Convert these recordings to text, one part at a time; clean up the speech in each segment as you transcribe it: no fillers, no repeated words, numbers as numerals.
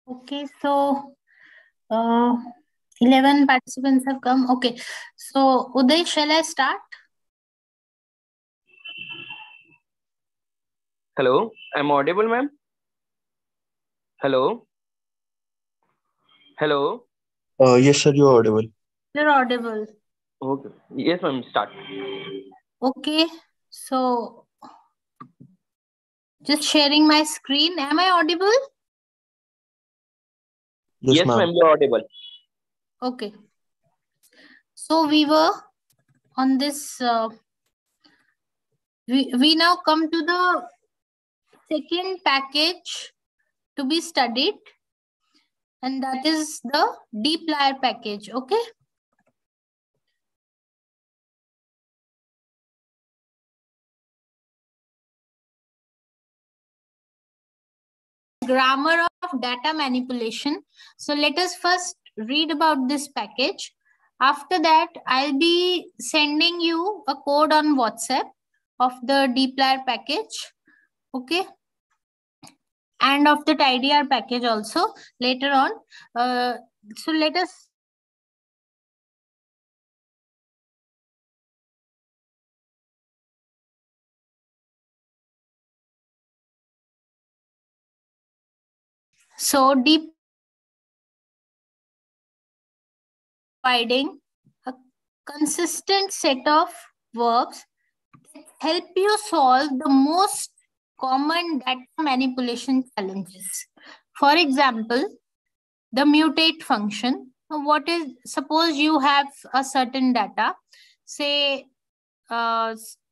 Okay, so 11 participants have come. Okay, so Uday, shall I start? Hello, I'm audible, ma'am. Hello, hello. Yes, sir, you're audible. You're audible. Okay, yes, ma'am. Start. Okay, so just sharing my screen. Am I audible? Yes, Yes, ma'am. ma'am. You're audible. Okay, so we were on this. We now come to the second package to be studied, and that is the deep layer package. Okay. Grammar of data manipulation. So let us first read about this package. After that, I'll be sending you a code on WhatsApp of the dplyr package. Okay. And of the tidyr package also later on. So let us so deep providing a consistent set of verbs that help you solve the most common data manipulation challenges. For example, the mutate function. What is, suppose you have a certain data, say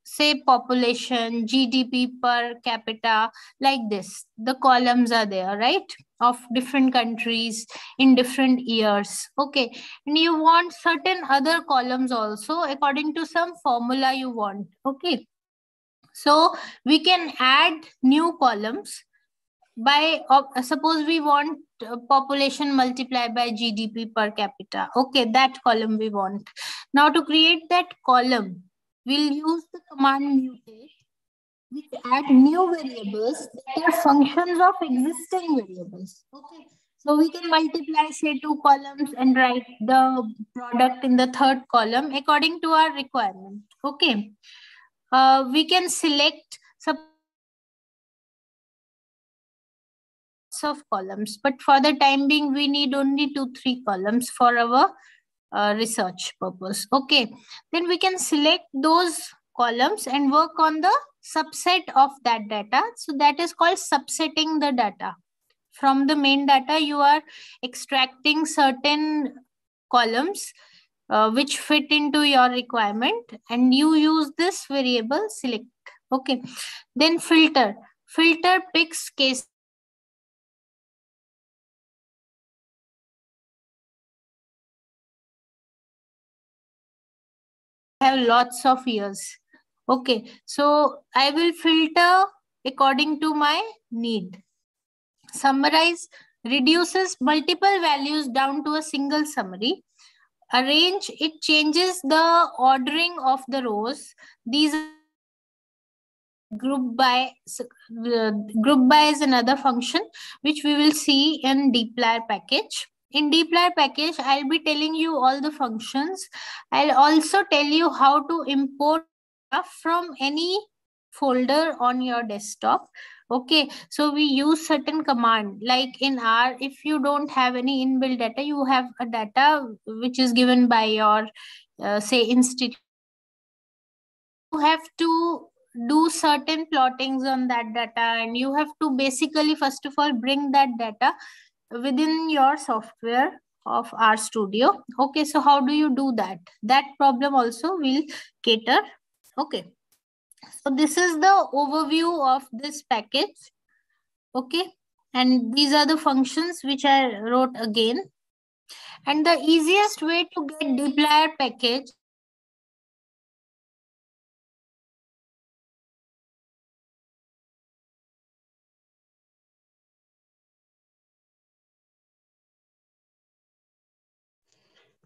say population, GDP per capita, like this. The columns are there, right? Of different countries in different years. Okay. And you want certain other columns also according to some formula you want. Okay. So we can add new columns by suppose we want population multiplied by GDP per capita. Okay, that column we want. Now to create that column, we'll use the command mutate, which add new variables that are functions of existing variables. Okay. So we can multiply say two columns and write the product in the third column according to our requirement. Okay. We can select of columns, but for the time being we need only 2 3 columns for our research purpose. Okay, then we can select those columns and work on the subset of that data. So that is called subsetting the data. From the main data you are extracting certain columns which fit into your requirement, and you use this variable select. Okay, then filter picks case have lots of years. Okay, so I will filter according to my need. Summarize reduces multiple values down to a single summary. Arrange, it changes the ordering of the rows. These group by group by is another function which we will see in dplyr package. In dplyr package, I'll be telling you all the functions. I'll also tell you how to import from any folder on your desktop. Okay, so we use certain command like in R. If you don't have any inbuilt data, you have a data which is given by your say institute. You have to do certain plottings on that data, and you have to basically first of all bring that data within your software of our studio. Okay, so how do you do that? That problem also will cater. Okay, so this is the overview of this package. Okay, and these are the functions which I wrote again. And the easiest way to get dplyr package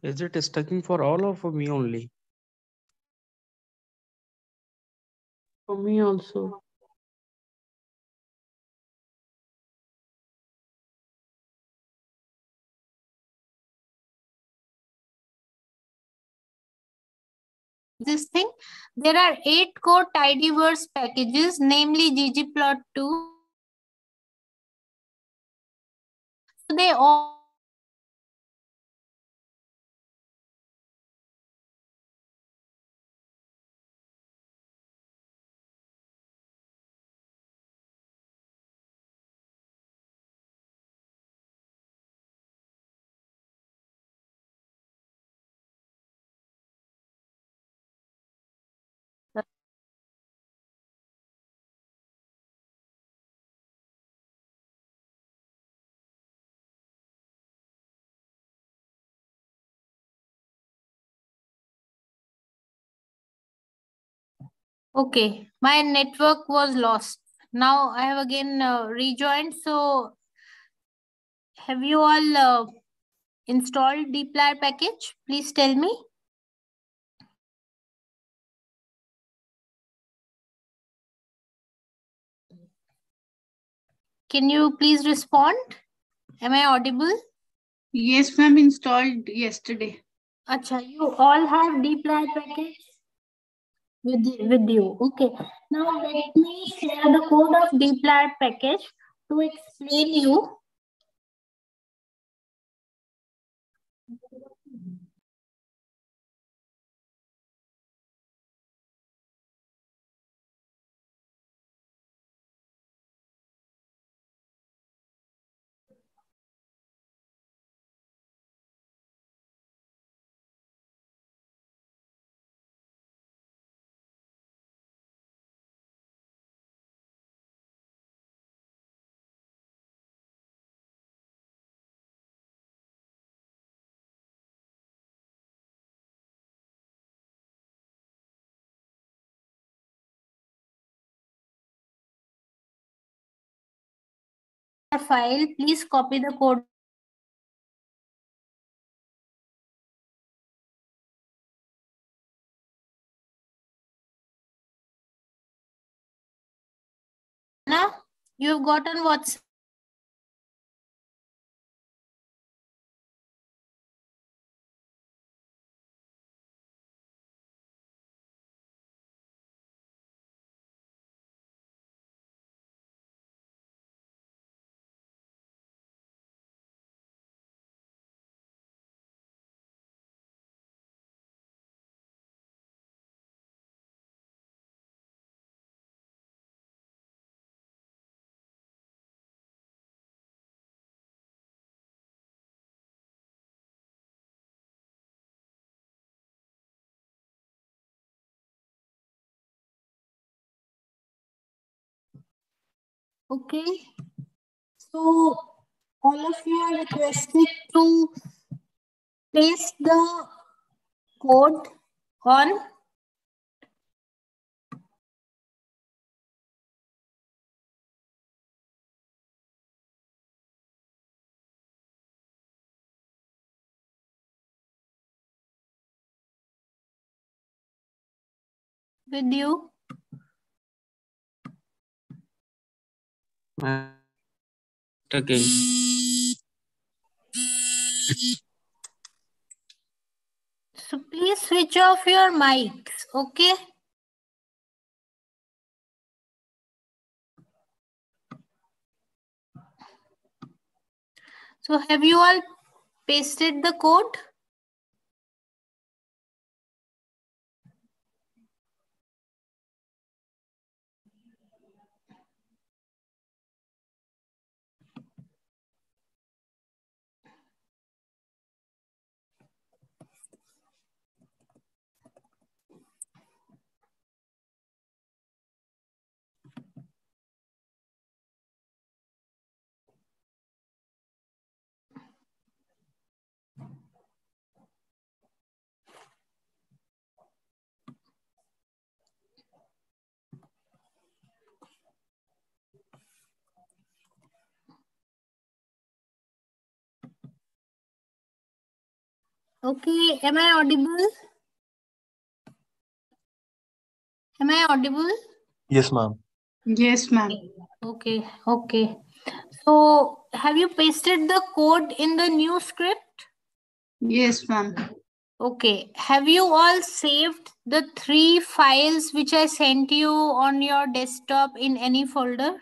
Is it stucking for all or for me only? For me also. this thing. There are 8 core tidyverse packages, namely ggplot2. So they all okay, my network was lost. Now I have again rejoined. So have you all installed dplyr package? Please tell me. Can you please respond? Am I audible? Yes, ma'am, installed yesterday. Acha, you all have dplyr package with you. Okay. Now let me share the code of dplyr package to explain you. File, please copy the code. Now you have gotten what's okay. So all of you are requested to paste the code on with you. Again. So please switch off your mics, okay? So have you all pasted the code? Okay, am I audible? Am I audible? Yes, ma'am. Yes, ma'am. Okay, okay. So have you pasted the code in the new script? Yes, ma'am. Okay. Have you all saved the 3 files which I sent you on your desktop in any folder?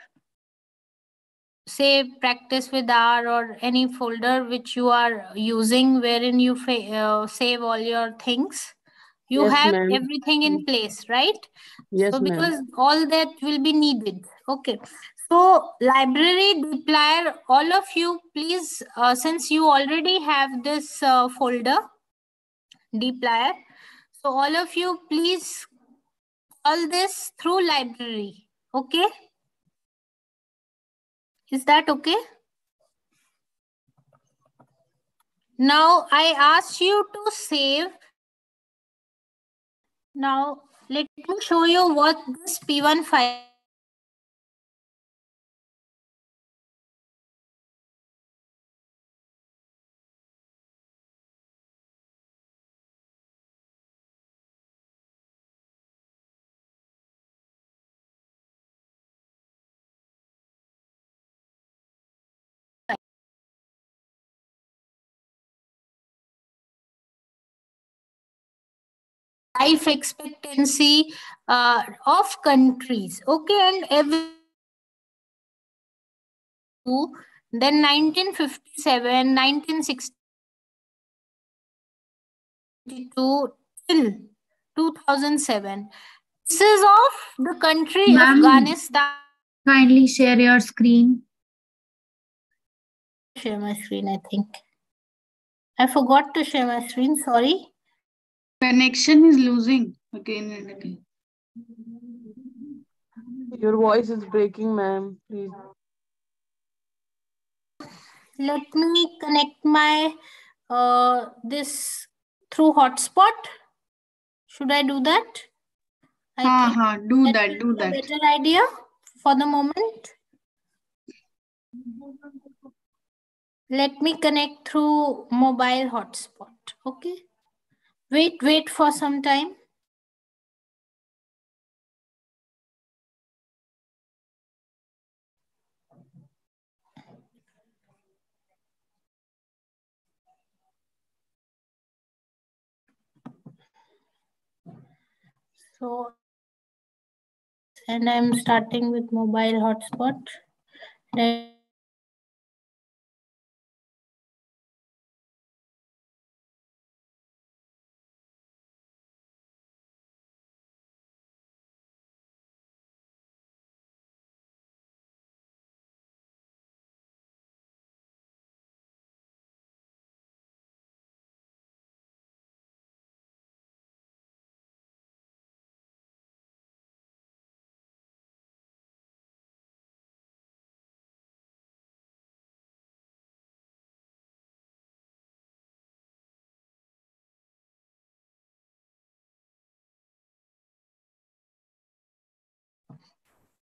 Say practice with R or any folder which you are using wherein you save all your things. You Yes, have ma'am. everything in place, right? Yes, So ma'am. because all that will be needed. Okay. So library dplyr, all of you, please, since you already have this folder, dplyr, so all of you, please call this through library. Okay. Is that okay? Now I asked you to save. Now let me show you what this P1 file. Life expectancy of countries. Okay, and every then 1957, 1962 till 2007. This is of the country Ma'am, Afghanistan. kindly share your screen. Share my screen, I think. I forgot to share my screen, sorry. Connection is losing again and again. Your voice is breaking, ma'am. Please. Let me connect my this through hotspot. Should I do that? I think Do that that, will do be a that. better idea for the moment. Let me connect through mobile hotspot. Okay. Wait for some time. So, and I'm starting with mobile hotspot. Let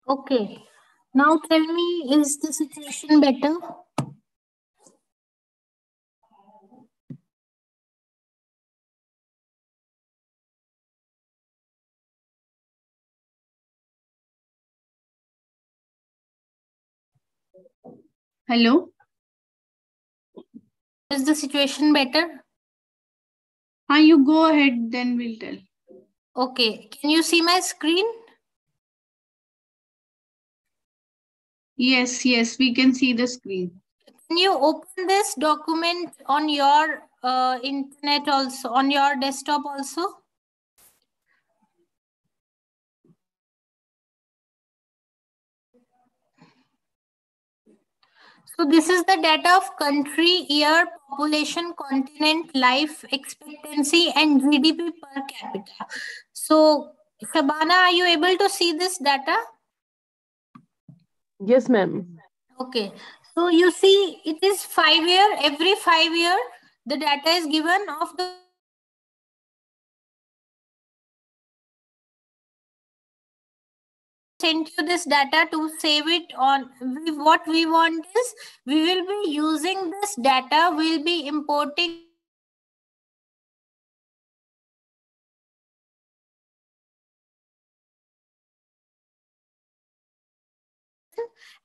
Okay. Now tell me, is the situation better? Hello? Is the situation better? You go ahead, then we'll tell. Okay. Can you see my screen? Yes, we can see the screen. Can you open this document on your internet also, on your desktop also? So this is the data of country, year, population, continent, life expectancy, and GDP per capita. So, Shabana, are you able to see this data? Yes, ma'am. Okay. So you see, it is 5 year. Every 5 year, the data is given of the sent you this data to save it on. What we want is we will be using this data. We'll be importing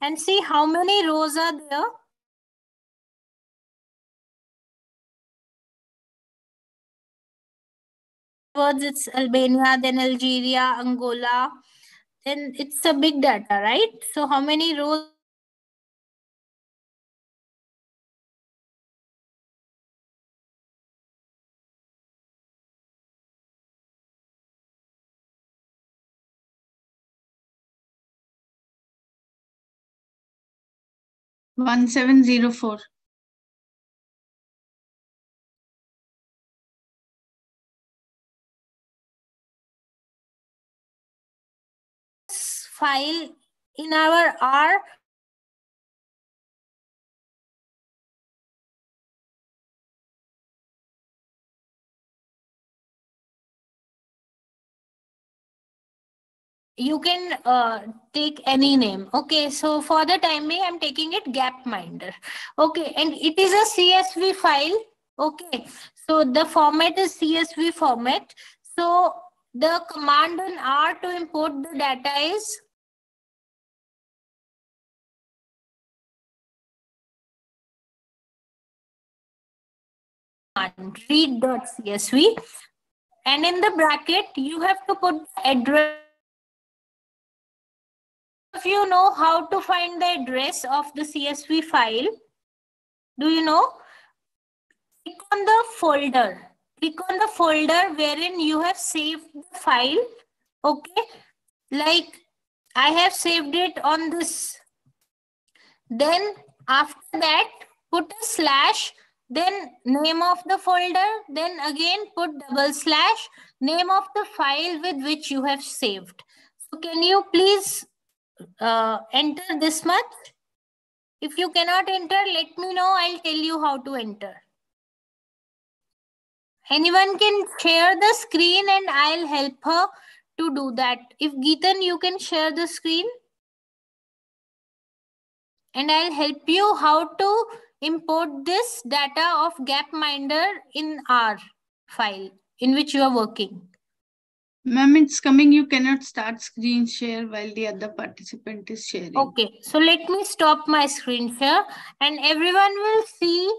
and see how many rows are there. afterwards it's Albania, then Algeria, Angola. Then it's a big data, right? So how many rows? One 1704. File in our R. You can take any name. Okay, so for the time being, I'm taking it Gapminder. Okay, and it is a CSV file. Okay, so the format is CSV format. So the command on R to import the data is read.csv, and in the bracket you have to put the address. If you know how to find the address of the CSV file, do you know? Click on the folder. Click on the folder wherein you have saved the file. Okay, like I have saved it on this. Then after that, put a slash, then name of the folder, then again put double slash, name of the file with which you have saved. So can you please enter this much? If you cannot enter, let me know. I'll tell you how to enter. Anyone can share the screen and I'll help her to do that. If Geetan, you can share the screen. And I'll help you how to import this data of Gapminder in R file in which you are working. Ma'am, it's coming. You cannot start screen share while the other participant is sharing. Okay, so let me stop my screen share and everyone will see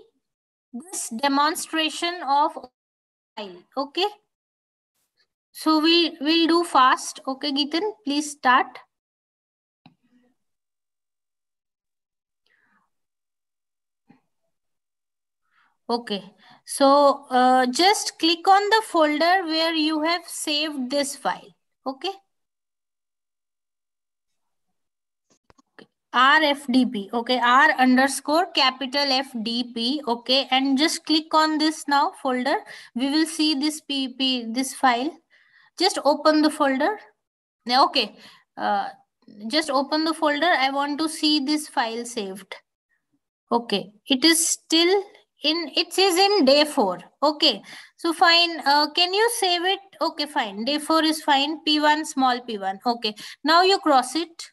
this demonstration of file. Okay. So we'll do fast. Okay, Geetan, please start. Okay, so just click on the folder where you have saved this file. Okay. RFDP. Okay, R underscore capital FDP. Okay, and just click on this now folder. We will see this this file. Just open the folder. Okay, just open the folder. I want to see this file saved. Okay, it is still in, it is in day 4. Okay, so fine. Can you save it? Okay, fine. Day 4 is fine. P1, small p1. Okay, now you cross it.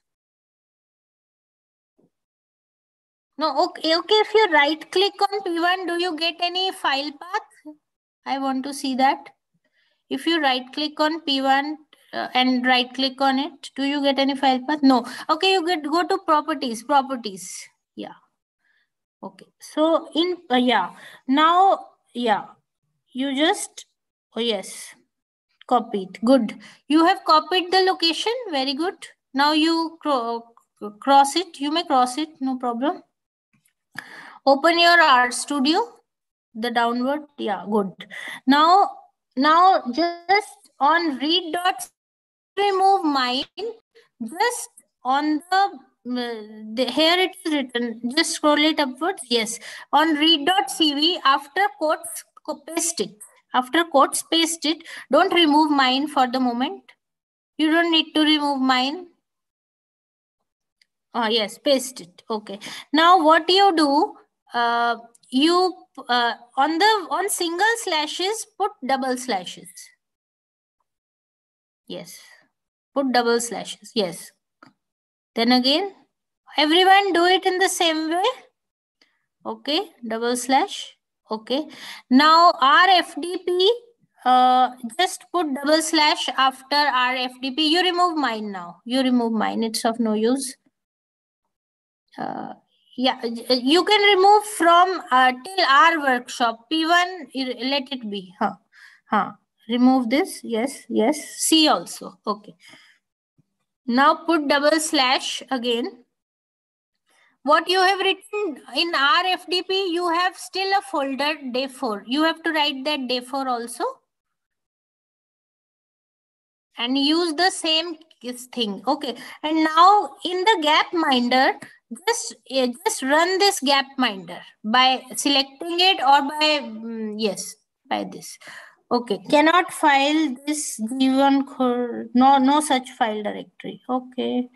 No, okay. If you right click on p1, do you get any file path? I want to see that. If you right click on p1 and right click on it, do you get any file path? No. Okay, you go to properties. Yeah. Okay, so in now you just, oh yes, copied. Good, you have copied the location. Very good. Now you cross it. You may cross it, no problem. Open your R Studio, the downward. Yeah, good. Now just on read dot remove mine, just on the here it is written, just scroll it upwards. Yes, on read.cv, after quotes, paste it. After quotes, paste it. Don't remove mine for the moment. You don't need to remove mine. Yes, paste it. Okay, now what you do, you on single slashes put double slashes. Yes, put double slashes. Yes. Then again, everyone do it in the same way. Okay, double slash. Okay. Now RFDP, just put double slash after RFDP. You remove mine now. You remove mine. It's of no use. Yeah, you can remove from till our workshop. P1, let it be. Remove this. Yes, yes. C also. Okay. Now put double slash again. What you have written in RFDP, you have still a folder day 4. You have to write that day 4 also. And use the same thing. Okay. And now in the Gapminder, just run this Gapminder by selecting it or by, yes, by this. Okay. Cannot file this given, no such file directory. Okay.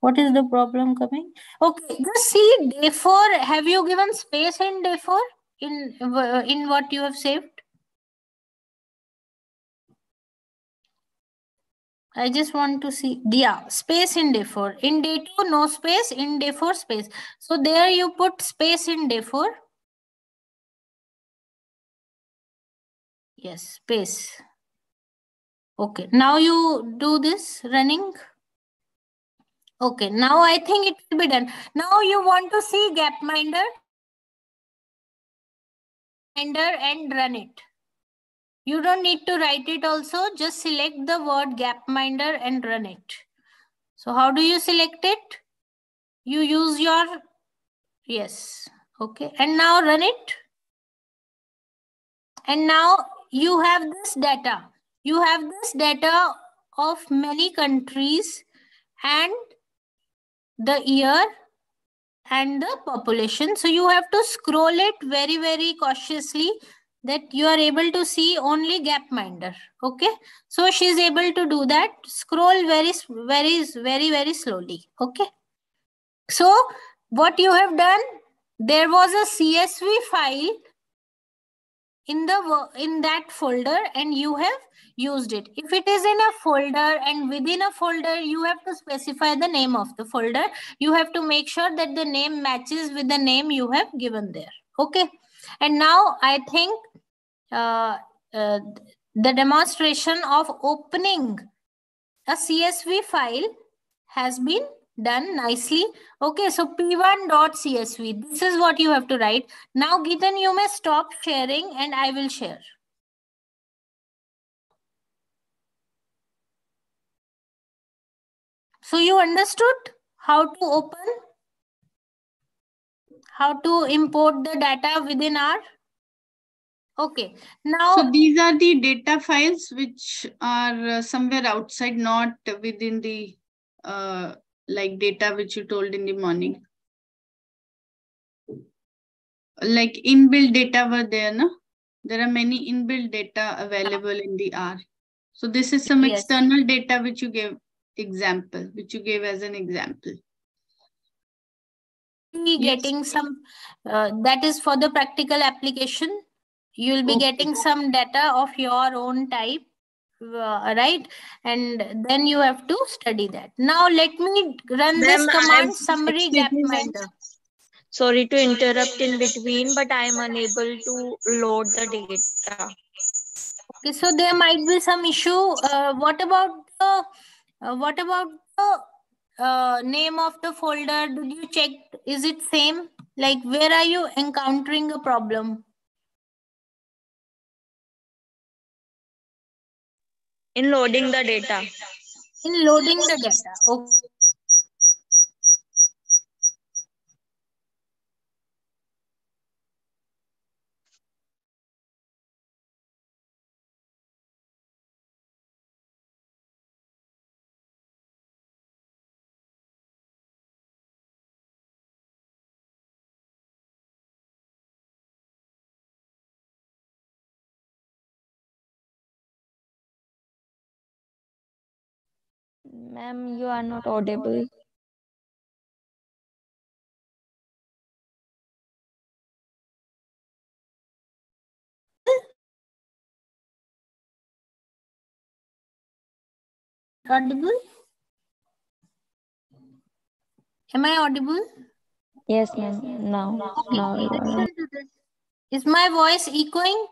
What is the problem coming? Okay. Just see day 4. Have you given space in day 4 in what you have saved? I just want to see, yeah, space in day 4. In day 2, no space. In day 4, space. So there you put space in day 4. Yes, space. Okay, now you do this running. Okay, now I think it will be done. Now you want to see Gapminder and run it. You don't need to write it also. Just select the word Gapminder and run it. So how do you select it? You use your, yes. Okay, and now run it. And now you have this data. You have this data of many countries and the year and the population. So you have to scroll it very, very cautiously that you are able to see only Gapminder. Okay. So she is able to do that. Scroll very, very, very, very slowly. Okay. So what you have done, there was a CSV file in that folder and you have used it. If it is in a folder and within a folder, you have to specify the name of the folder. You have to make sure that the name matches with the name you have given there. Okay. And now I think the demonstration of opening a CSV file has been done nicely. Okay, so p1.csv, this is what you have to write. Now, Geetan, you may stop sharing and I will share. So you understood how to open, how to import the data within R? Okay, now. So these are the data files which are somewhere outside, not within the like data which you told in the morning. Like inbuilt data were there, no? There are many inbuilt data available in the R. So this is some external data which you gave example, which you gave as an example. Getting some, that is for the practical application. You will be getting some data of your own type, right? And then you have to study that. Now let me run this command summary Gapminder. Sorry to interrupt in between, but I am unable to load the data. Okay, so there might be some issue. What about the name of the folder? Did you check? Is it same? Like, where are you encountering a problem? In loading the data. In loading the data. Okay. Ma'am, you are not audible. Audible? Am I audible? Yes, ma'am. Now you are. Is my voice echoing?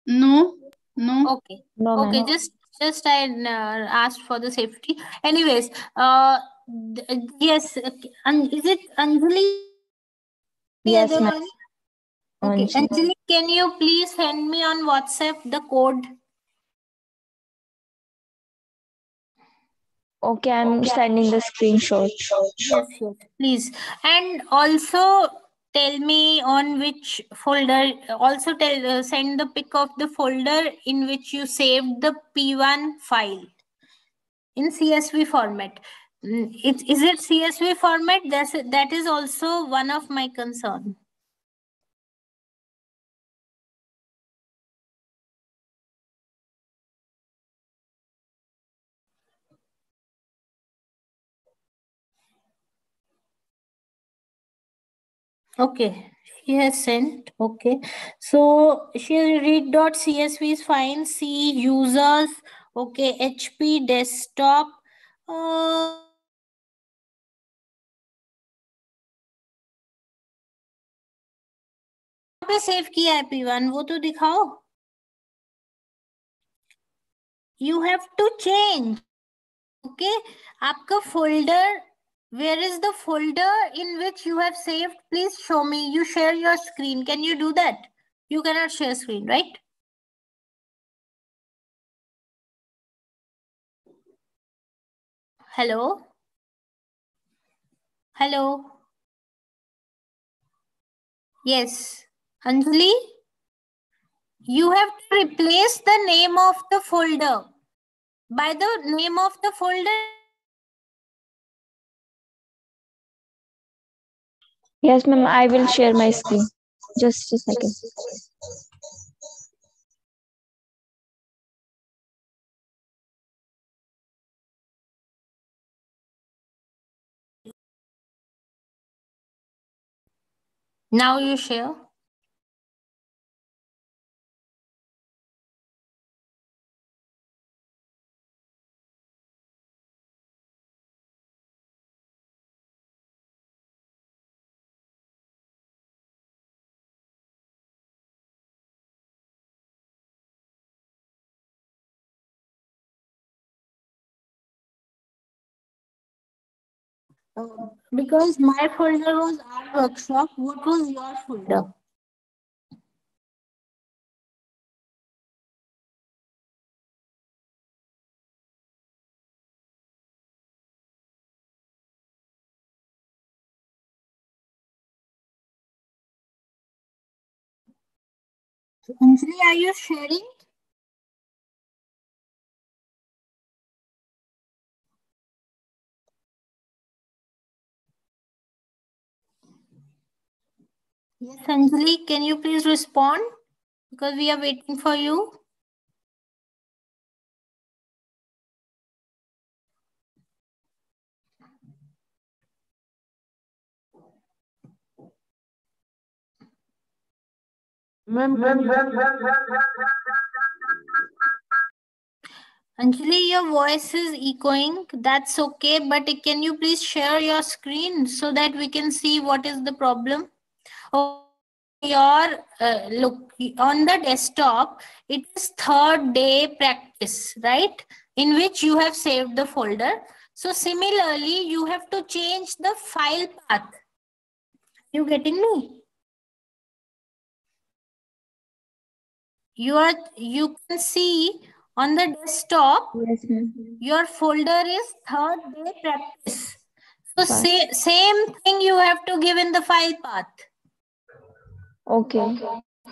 No. Okay. No, okay. ma'am. Just I asked for the safety. Anyways, yes. And is it Anjali? Yes, ma'am. Okay, Anjali, can you please send me on WhatsApp the code? Okay, I'm sending the screenshot. Yes, please. And also tell me on which folder, also send the pic of the folder in which you saved the P1 file in CSV format. Is it CSV format? That is also one of my concern. Okay, she has sent. Okay, so she has read.csv is fine. C users. Okay, HP desktop. पे save किया है P1 वो तो दिखाओ. You have to change. Okay, आपका folder. Where is the folder in which you have saved? Please show me. You share your screen. Can you do that? You cannot share screen, right? Hello? Hello? Yes. Anjali? You have to replace the name of the folder. By the name of the folder. Yes, ma'am, I will share my screen. Just a second. Now you share. Because my folder was our workshop. What was your folder? Anjali, are you sharing? Yes, Anjali, can you please respond? Because we are waiting for you. Anjali, your voice is echoing. That's okay. But can you please share your screen so that we can see what is the problem? Oh, your look on the desktop, it is third day practice, right? In which you have saved the folder. So similarly, you have to change the file path. You getting me? You can see on the desktop. Yes, ma'am. Your folder is third day practice. So same thing you have to give in the file path. Okay.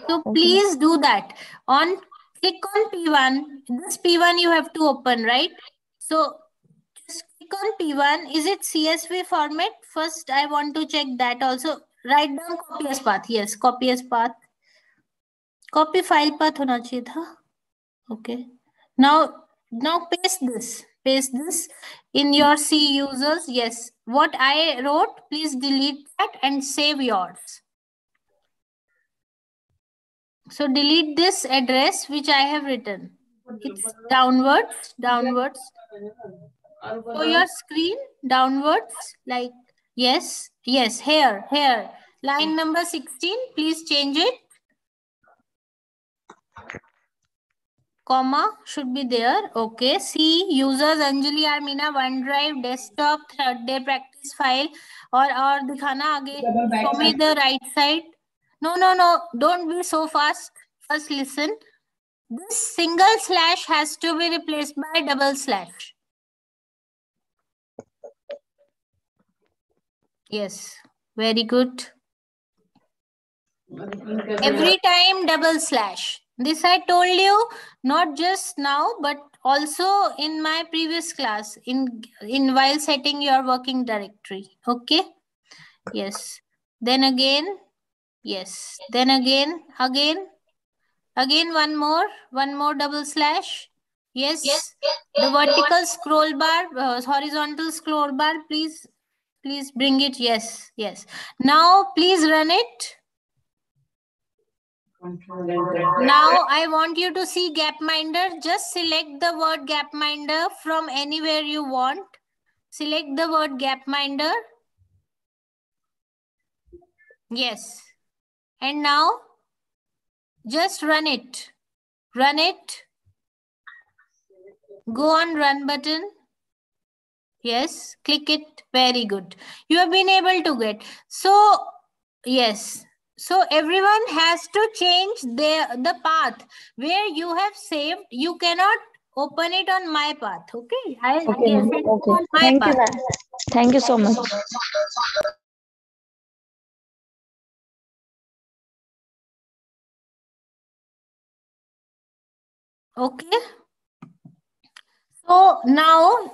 So please do that. Click on P1. This P1 you have to open, right? So just click on P1. Is it CSV format? First, I want to check that also. Write down copy as path. Yes, copy as path. Copy file path होना चाहिए था. Okay. Now paste this. Paste this in your C users. Yes. What I wrote, please delete that and save yours. So delete this address which I have written. It's downwards. So your screen downwards, like yes, here. Line number 16, please change it. Comma should be there. Okay. See users Anjali Armina OneDrive desktop third day practice file और दिखाना आगे. Show me the right side. No. Don't be so fast. First listen. This single slash has to be replaced by double slash. Yes. Very good. Every time double slash. This I told you not just now, but also in my previous class in while setting your working directory. Okay. Yes. Then again. Yes. Then again. Again one more double slash. Yes. The vertical scroll bar, horizontal scroll bar. Please bring it. Yes. Now please run it. Now I want you to see Gapminder. Just select the word Gapminder from anywhere you want. Select the word Gapminder. Yes. And now just run it. Run it. Go on run button. Yes. Click it. Very good. You have been able to get. So yes. So everyone has to change the path where you have saved. You cannot open it on my path. Okay. I'll Okay, ma'am. set it Okay. on my Thank you, path. ma'am. Thank you so much. Okay. So now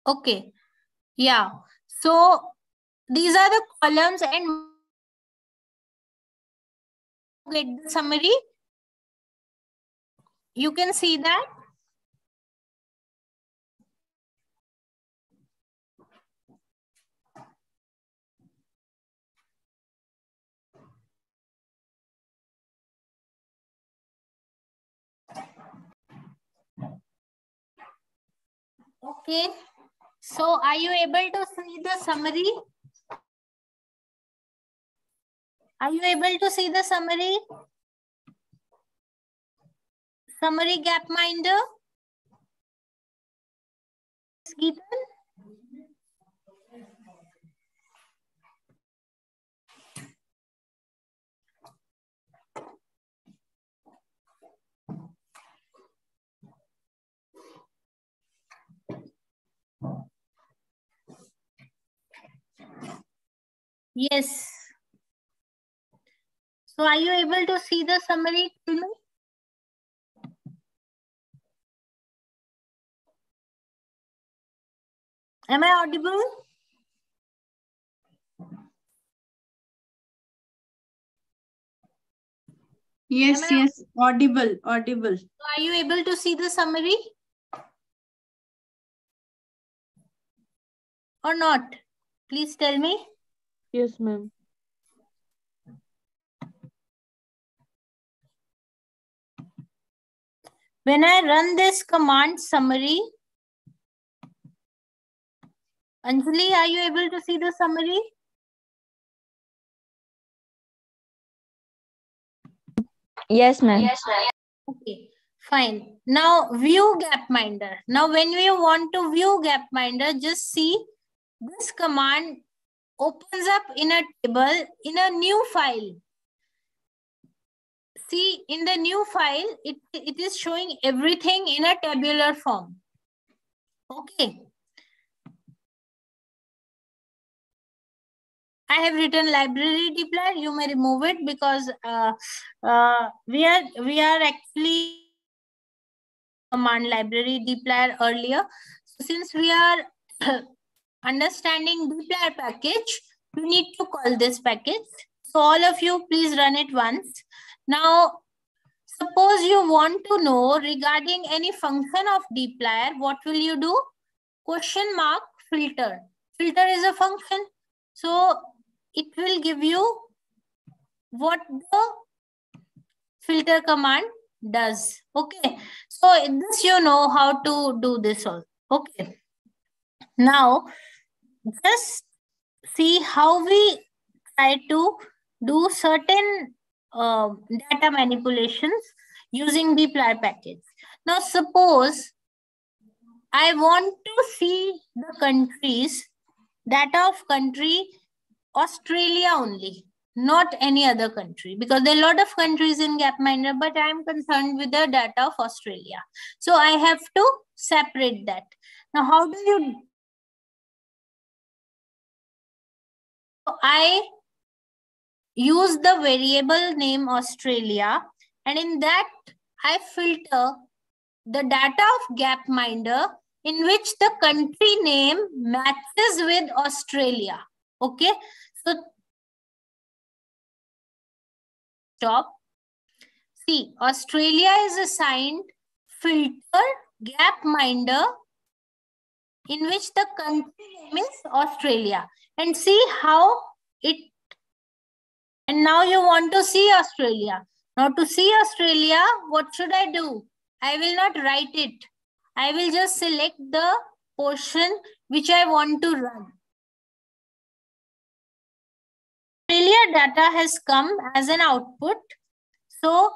okay. Yeah. So these are the columns and get the summary. You can see that. Okay. So are you able to see the summary? Are you able to see the summary? Summary Gapminder? Geetan? Yes. So are you able to see the summary? Tell me. Am I audible? Yes, yes, audible. So are you able to see the summary? Or not? Please tell me. Yes, ma'am. When I run this command summary, Anjali, are you able to see the summary? Yes, ma'am. Okay, fine. Now view Gapminder. Now when we want to view Gapminder, just see this command opens up in a table in a new file. See, in the new file, it is showing everything in a tabular form. Okay. I have written library dplyr. You may remove it because we are actually command library dplyr earlier. So since we are understanding dplyr package, we need to call this package. So all of you, please run it once. Now, suppose you want to know regarding any function of dplyr, what will you do? Question mark filter. Filter is a function. So it will give you what the filter command does. Okay. So in this you know how to do this also. Okay. Now just see how we try to do certain data manipulations using dplyr package. Now suppose I want to see the countries, data of country Australia only, not any other country, because there are a lot of countries in Gapminder, but I am concerned with the data of Australia. So I have to separate that. Now how do you? I use the variable name Australia, and in that I filter the data of Gapminder in which the country name matches with Australia. Okay, so stop. See, Australia is assigned filter Gapminder in which the country name is Australia, and see how it. And now you want to see Australia. Now to see Australia, what should I do? I will not write it. I will just select the portion which I want to run. Australia data has come as an output. So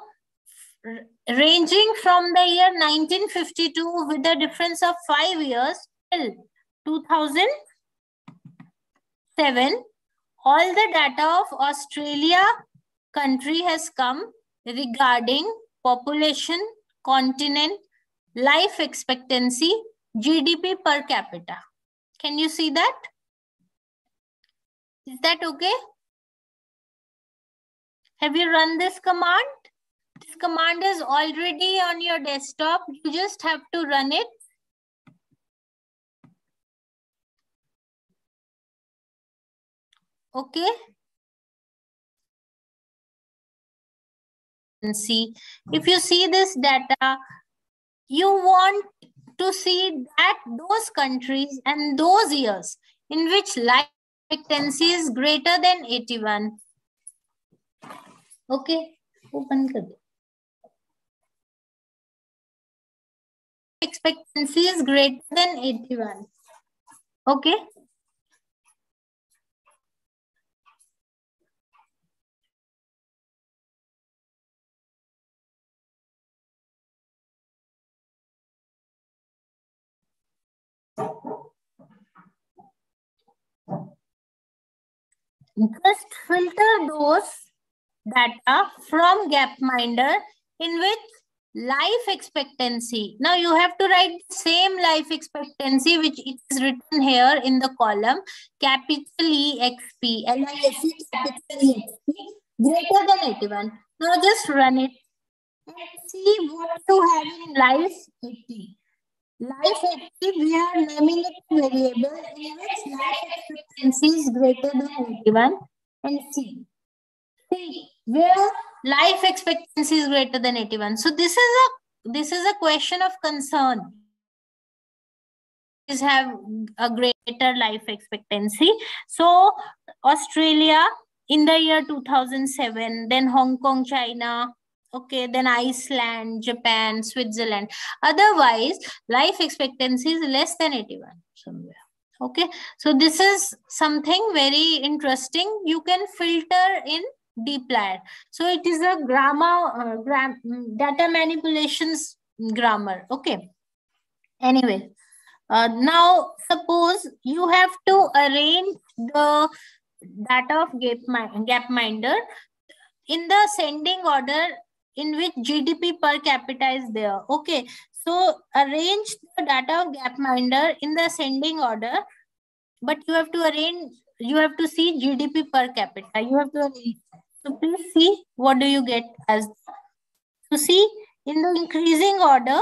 ranging from the year 1952 with a difference of 5 years till 2007, all the data of Australia country has come regarding population, continent, life expectancy, GDP per capita. Can you see that? Is that okay? Have you run this command? This command is already on your desktop. You just have to run it. Okay. And see, if you see this data, you want to see that those countries and those years in which life expectancy is greater than 81. Okay, open kar do. Expectancy is greater than 81. Okay. Just filter those data from Gapminder in which life expectancy. Now you have to write the same life expectancy which it is written here in the column, capital EXP, LIFE capital EXP greater than 81. Now just run it and see what you have in life 80. Life 80, we are naming it variable in which life expectancy is greater than 81, and see where life expectancy is greater than 81. So this is a question of concern. Is have a greater life expectancy. So Australia in the year 2007, then Hong Kong, China, okay, then Iceland, Japan, Switzerland. Otherwise, life expectancy is less than 81 somewhere. Okay, so this is something very interesting. You can filter in dplyr. So it is a grammar, data manipulations grammar. Okay. Anyway, now suppose you have to arrange the data of Gapminder in the ascending order in which GDP per capita is there. Okay, so arrange the data of Gapminder in the ascending order, but you have to arrange, you have to see GDP per capita. You have to arrange. So please see what do you get as. So see in the increasing order,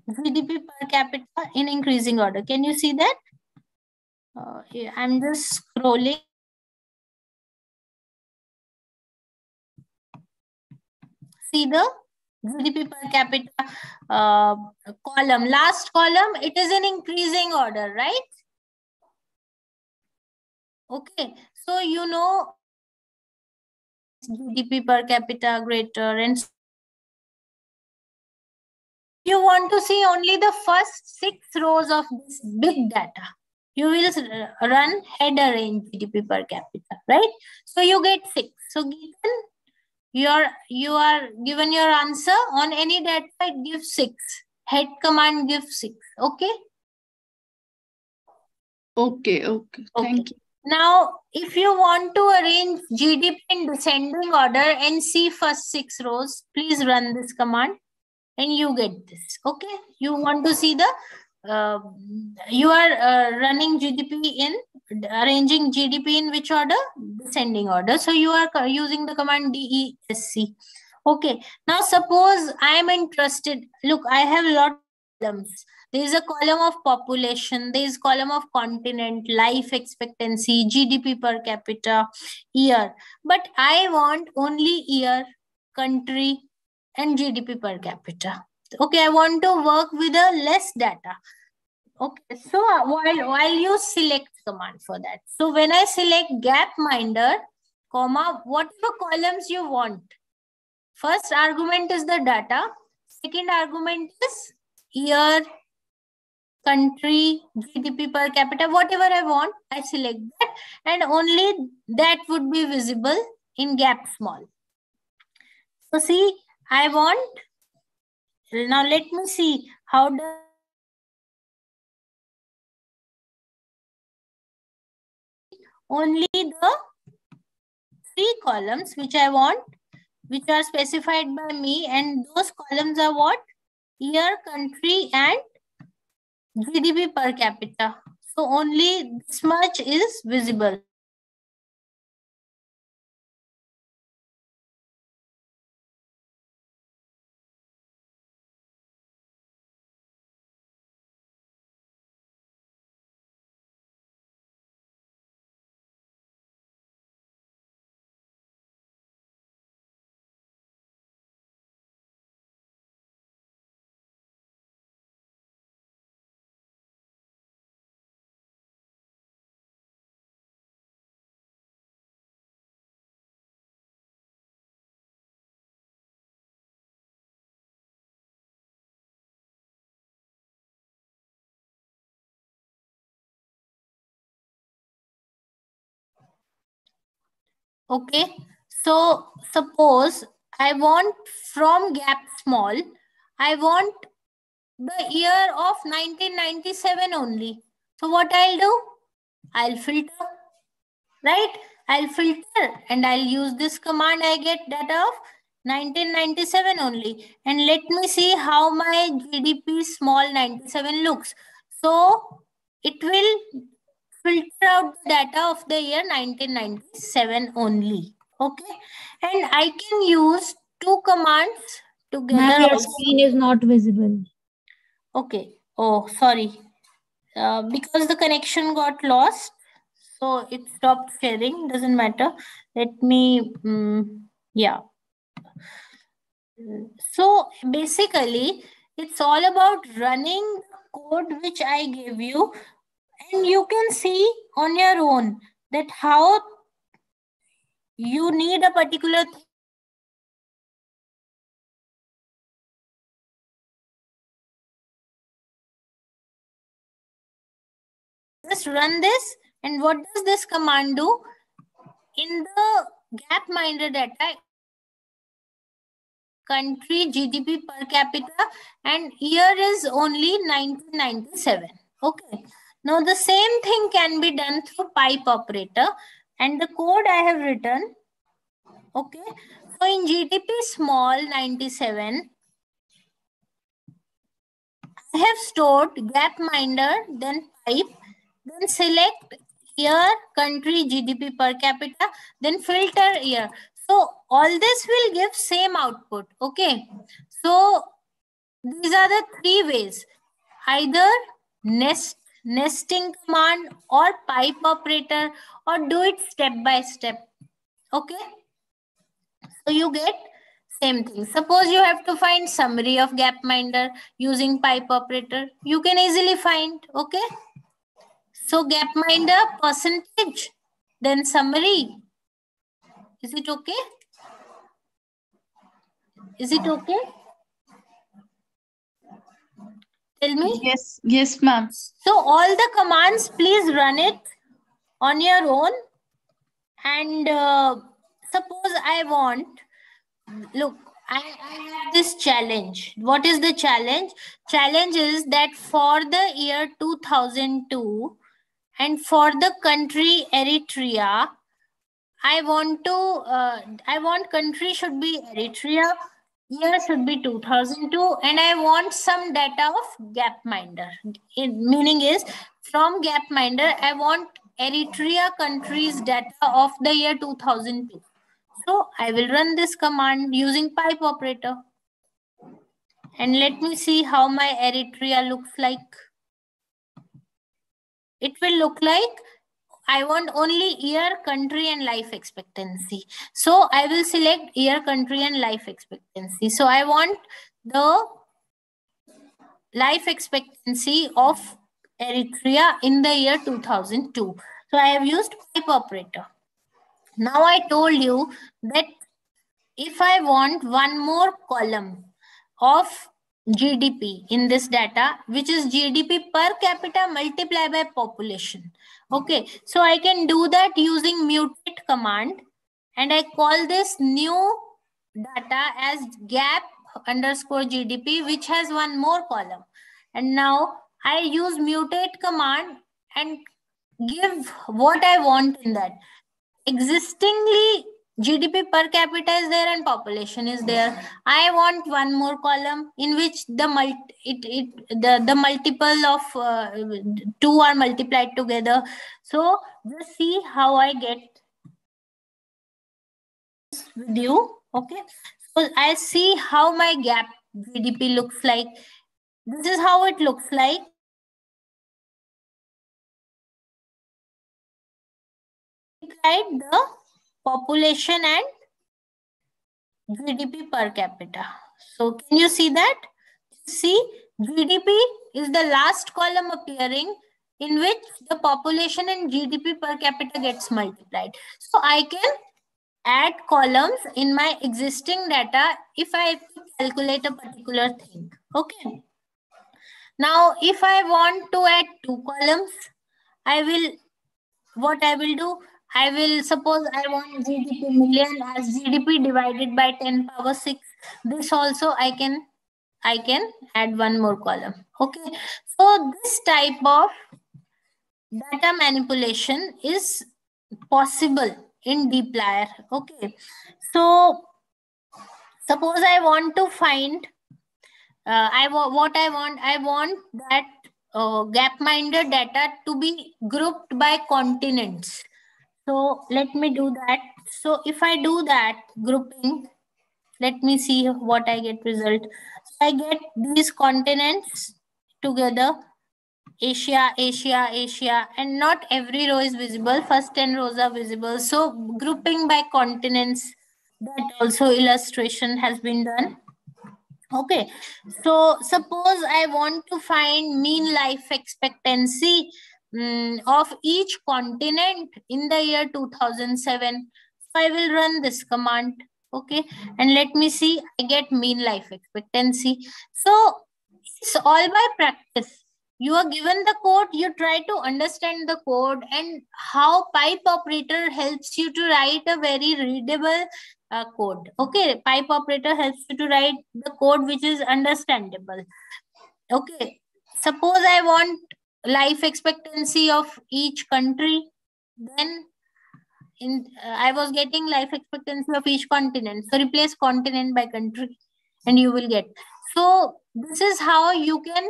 GDP per capita in increasing order. Can you see that? Yeah, I'm just scrolling. see the GDP per capita column. Last column, it is in increasing order, right? Okay, so you know GDP per capita greater, and you want to see only the first 6 rows of this big data. You will run head arrange GDP per capita, right? So you get 6. So given you are given your answer on any data, it gives 6. Head command gives 6. Okay. Okay. Thank you. Now, if you want to arrange GDP in descending order and see first 6 rows, please run this command and you get this. Okay. You want to see the you are running GDP in arranging GDP in which order? Descending order. So you are using the command DESC. Okay. Now suppose I am interested. Look, I have a lot of columns. There is a column of population. There is column of continent, life expectancy, GDP per capita, year. But I want only year, country, and GDP per capita. Okay, I want to work with a less data. Okay, so while you select command for that. So when I select gapminder, comma, whatever columns you want. First argument is the data. Second argument is year, country, GDP per capita, whatever I want, I select that, and only that would be visible in gap small. So see, I want, now let me see how does only the 3 columns which I want, which are specified by me, and those columns are what? Year, country, and GDP per capita. So only this much is visible. Okay, so suppose I want from gap small, I want the year of 1997 only. So what I'll do? I'll filter, right? I'll filter and I'll use this command. I get data of 1997 only. And let me see how my GDP small 97 looks. So it will filter out the data of the year 1997 only. Okay. And I can use 2 commands together. Ma'am, your also. screen is not visible. Okay. Oh, sorry. Because the connection got lost, so it stopped sharing. Doesn't matter. Let me, yeah. So basically, it's all about running code which I gave you, and you can see on your own that how you need a particular thing. Just run this, and what does this command do? In the gapminder data, country, GDP per capita, and year is only 1997. Okay. Now the same thing can be done through pipe operator, and the code I have written. Okay. So in GDP small 97, I have stored gapminder, then pipe, then select year, country, GDP per capita, then filter year. So all this will give same output. Okay. So these are the 3 ways. Either nesting command or pipe operator, or do it step by step. Okay. So you get Same thing. Suppose you have to find summary of Gapminder using pipe operator. You can easily find, okay? So Gapminder percentage, then summary. Is it okay? Is it okay? Tell me. Yes, yes, ma'am. So all the commands, please run it on your own. And suppose I want, look, I have this challenge. What is the challenge? Challenge is that for the year 2002 and for the country Eritrea, I want country should be Eritrea, year should be 2002, and I want some data of Gapminder. Meaning is, from Gapminder, I want Eritrea country's data of the year 2002. So I will run this command using pipe operator. And let me see how my Eritrea looks like. It will look like, I want only year, country, and life expectancy. So I will select year, country, and life expectancy. So I want the life expectancy of Eritrea in the year 2002. So I have used pipe operator. Now I told you that if I want one more column of GDP in this data, which is GDP per capita multiplied by population. Okay, so I can do that using mutate command, and I call this new data as gap underscore GDP, which has one more column. And now I use mutate command and give what I want in that. Existingly, GDP per capita is there and population is there. I want one more column in which the multiple of two are multiplied together. So just see how I get with you. Okay. So I see how my gap GDP looks like. This is how it looks like. The population and GDP per capita. So can you see that? See, GDP is the last column appearing in which the population and GDP per capita gets multiplied. So I can add columns in my existing data if I have to calculate a particular thing. Okay. Now, if I want to add two columns, what I will do, I will suppose I want GDP million as GDP divided by 10 power 6. This also I can add one more column. Okay. So this type of data manipulation is possible in dplyr. Okay. So suppose I want to find I want that Gapminder data to be grouped by continents. So let me do that. So if I do that grouping, let me see what I get result. So I get these continents together, Asia, Asia, Asia, and not every row is visible. First 10 rows are visible. So grouping by continents, that also illustration has been done. Okay, so suppose I want to find mean life expectancy of each continent in the year 2007. So I will run this command. Okay, and let me see, I get mean life expectancy. So it's all by practice. You are given the code, you try to understand the code and how pipe operator helps you to write a very readable code. Okay, pipe operator helps you to write the code which is understandable. Okay, suppose I want life expectancy of each country, then I was getting life expectancy of each continent. So replace continent by country and you will get. So this is how you can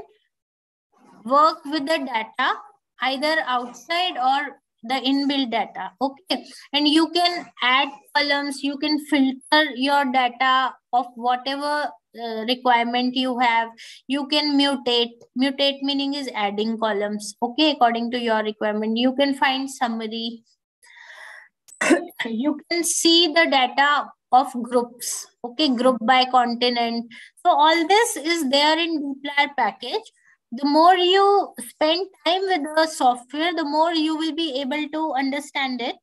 work with the data either outside or the inbuilt data. Okay, and you can add columns, you can filter your data of whatever requirement you have. You can mutate meaning is adding columns, okay, according to your requirement. You can find summary. You can see the data of groups. Okay, group by continent. So all this is there in dplyr package. The more you spend time with the software, the more you will be able to understand it.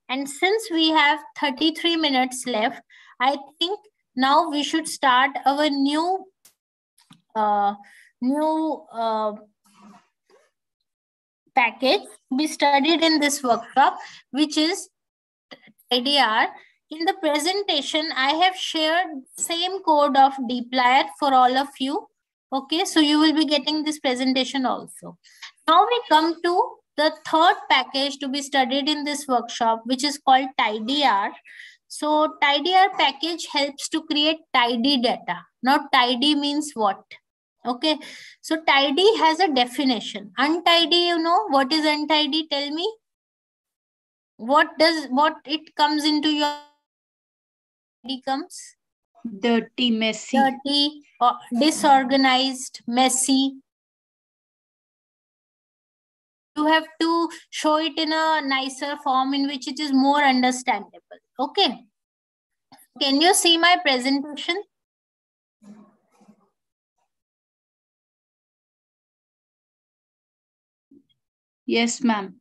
And since we have 33 minutes left, I think now we should start our new package to be studied in this workshop, which is IDR. In the presentation, I have shared same code of dplyr for all of you. Okay, so you will be getting this presentation also. Now we come to the third package to be studied in this workshop, which is called TidyR. So TidyR package helps to create tidy data. Now tidy means what? Okay, so tidy has a definition. Untidy, you know what is untidy? Tell me. What it comes into your becomes? Dirty, messy. Dirty, or disorganized, messy. You have to show it in a nicer form in which it is more understandable. Okay. Can you see my presentation? Yes, ma'am.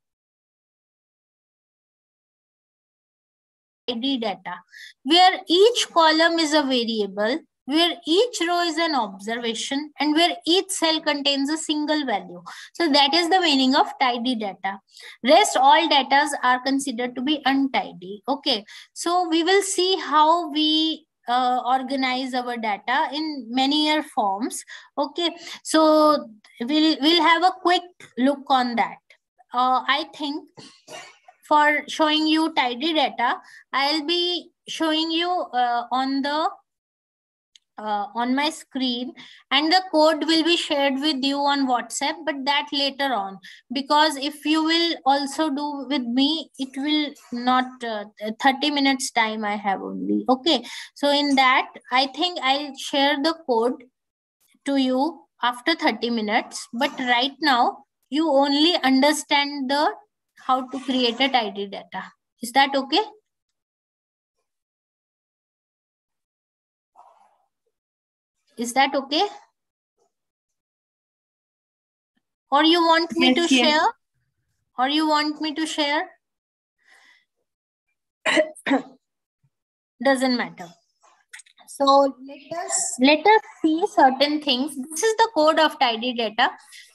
ID data, where each column is a variable, where each row is an observation, and where each cell contains a single value. So that is the meaning of tidy data. Rest all data are considered to be untidy. Okay, so we will see how we organize our data in many forms. Okay, so we'll have a quick look on that. I think for showing you tidy data, I'll be showing you on my screen, and the code will be shared with you on WhatsApp, but that later on, because if you will also do with me, it will not 30 minutes time I have only. Okay, so in that, I think I'll share the code to you after 30 minutes, but right now you only understand the how to create a tidy data. Is that okay? Is that okay? Or you want me to share? Or you want me to share? Doesn't matter. So let us see certain things. This is the code of tidy data,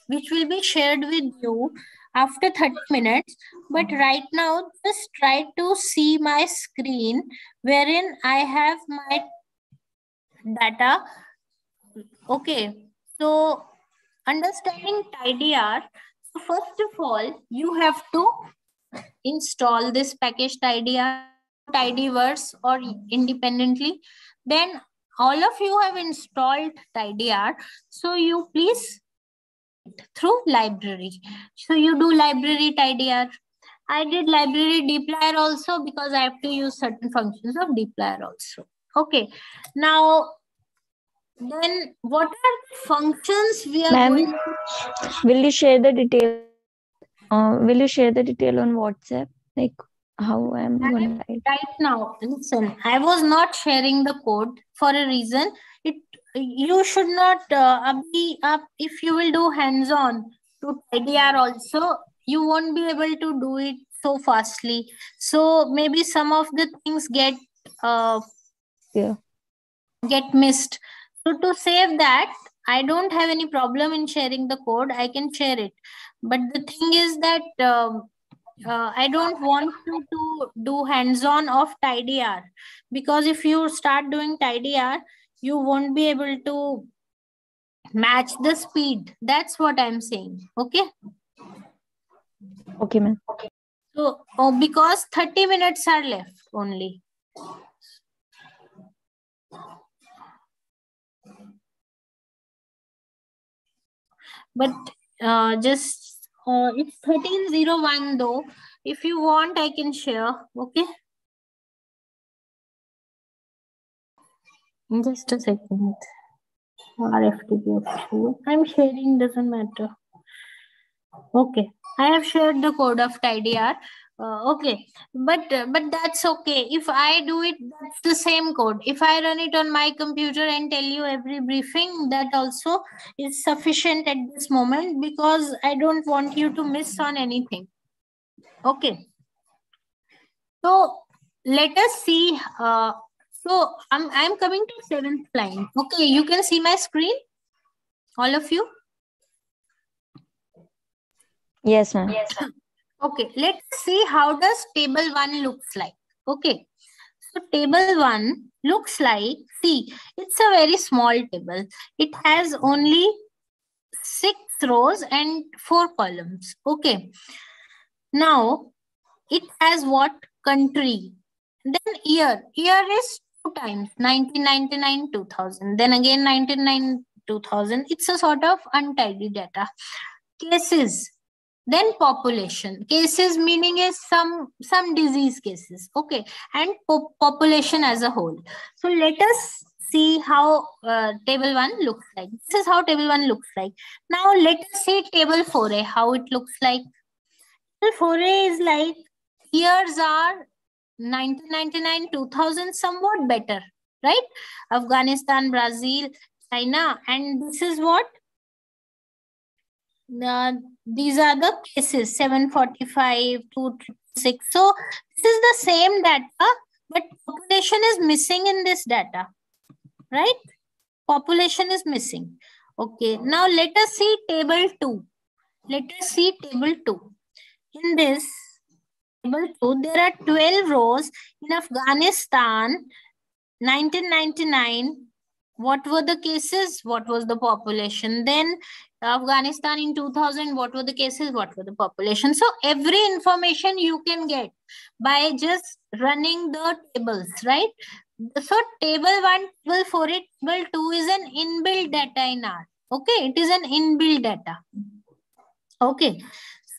which will be shared with you after 30 minutes. But right now, just try to see my screen wherein I have my data. Okay, so understanding TidyR. So first of all, you have to install this package TidyR, Tidyverse or independently. Then all of you have installed TidyR. So you please through library. So you do library TidyR. I did library dplyr also because I have to use certain functions of dplyr also. Okay, now then what are the functions we are going to... Will you share the detail? Will you share the detail on WhatsApp? Like how I'm going to write? Right now, listen, I was not sharing the code for a reason. You should not be up if you will do hands-on to TidyR also. You won't be able to do it so fastly. So maybe some of the things get missed. So to save that, I don't have any problem in sharing the code. I can share it. But the thing is that I don't want you to do hands-on of TidyR, because if you start doing TidyR, you won't be able to match the speed. That's what I'm saying. Okay. Okay, ma'am. So because 30 minutes are left only. But just it's 1301 though. If you want, I can share. Okay. Just a second. RFTP. I'm sharing, doesn't matter. Okay. I have shared the code of TidyR. Okay, but that's okay. If I do it, that's the same code. If I run it on my computer and tell you every briefing, that also is sufficient at this moment, because I don't want you to miss on anything. Okay. So let us see. So I'm coming to 7th line. Okay, you can see my screen, all of you. Yes, ma'am. Okay, let's see how does table 1 looks like. Okay, so table 1 looks like, see, it's a very small table. It has only 6 rows and 4 columns. Okay, now it has what? Country. Then year. Year is 2 times, 1999, 2000. Then again 1999, 2000. It's a sort of untidy data. Cases. Then population. Cases meaning is some disease cases. Okay. And population as a whole. So let us see how table 1 looks like. This is how table 1 looks like. Now let us see table 4A, how it looks like. Table 4A is like, years are 1999, 2000, somewhat better, right? Afghanistan, Brazil, China, and this is what? These are the cases, 745, 266. So this is the same data, but population is missing in this data, right? Population is missing. Okay, now let us see table 2. Let us see table 2. In this table 2, there are 12 rows. In Afghanistan, 1999, what were the cases? What was the population? Then Afghanistan in 2000, what were the cases? What were the population? So every information you can get by just running the tables, right? So table 1, table 4, table 2 is an inbuilt data in R. Okay, it is an inbuilt data. Okay.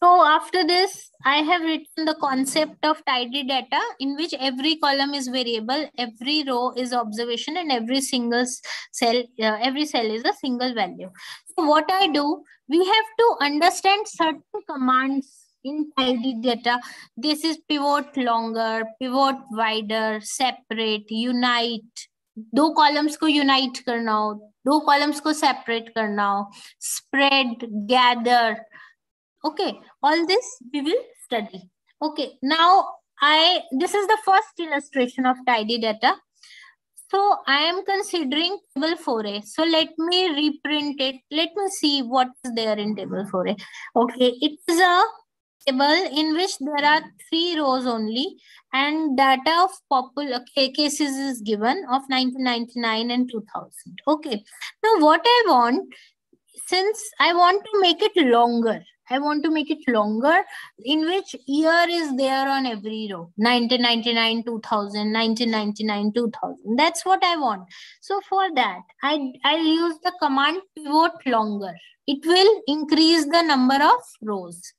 So after this, I have written the concept of tidy data, in which every column is variable, every row is observation, and every single cell, every cell is a single value. So what I do, we have to understand certain commands in tidy data. This is pivot longer, pivot wider, separate, unite. दो columns को unite करना हो, दो columns को separate करना हो, spread, gather. Okay, all this we will study. Okay, now this is the first illustration of tidy data. So I am considering table 4A. So let me reprint it. Let me see what is there in table 4A. Okay, it is a table in which there are 3 rows only, and data of cases is given of 1999 and 2000. Okay, now what I want, since I want to make it longer, in which year is there on every row. 1999, 2000, 1999, 2000. That's what I want. So for that, I'll use the command pivot longer. It will increase the number of rows.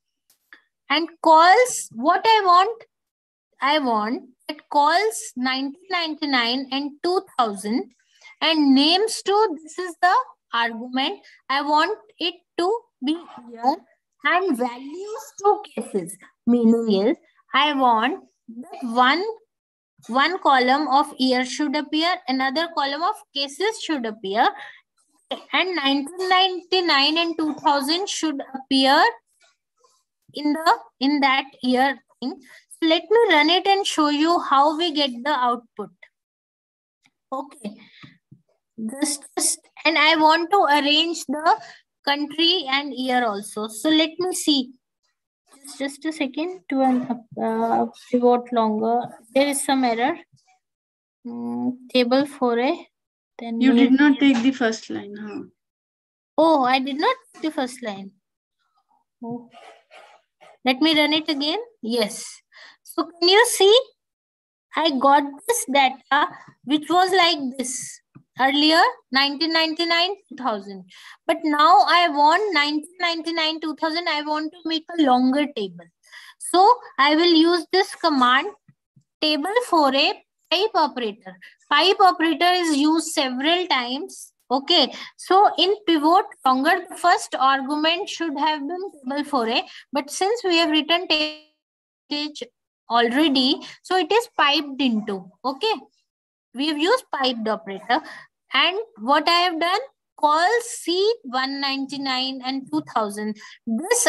And calls, what I want it calls 1999 and 2000 and names to, this is the argument. I want it to be here, and values to cases. Meaning is, I want that one column of year should appear, another column of cases should appear, and 1999 and 2000 should appear in that year thing. So let me run it and show you how we get the output. Okay. And I want to arrange the country and year also. So let me see. Just a second. To pivot longer. There is some error. Table 4A. Then you did not take the first line, huh? Oh, I did not take the first line. Oh. Let me run it again. Yes. So can you see? I got this data which was like this. Earlier, 1999, 2000. But now I want 1999, 2000. I want to make a longer table. So I will use this command, table 4A pipe operator. Pipe operator is used several times. Okay. So in pivot longer, the first argument should have been table 4A. But since we have written table percentage already. So it is piped into. Okay. We have used piped operator. And what I have done, call C199 and 2000. This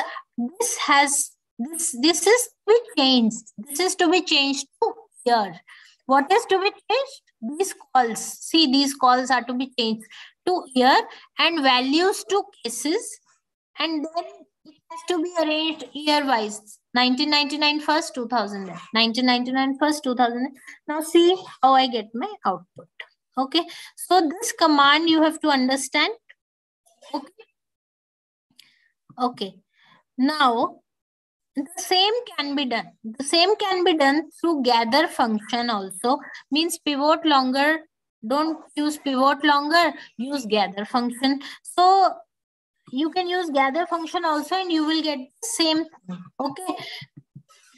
is to be changed. This is to be changed to year. What is to be changed? These calls. See, these calls are to be changed to year and values to cases. And then it has to be arranged year-wise. 1999 first, 2000. 1999 first, 2000. Now see how I get my output. Okay. So this command you have to understand. Okay. Okay. Now, the same can be done. The same can be done through gather function also. Means pivot longer. Don't use pivot longer. Use gather function. So you can use gather function also and you will get the same thing. Okay.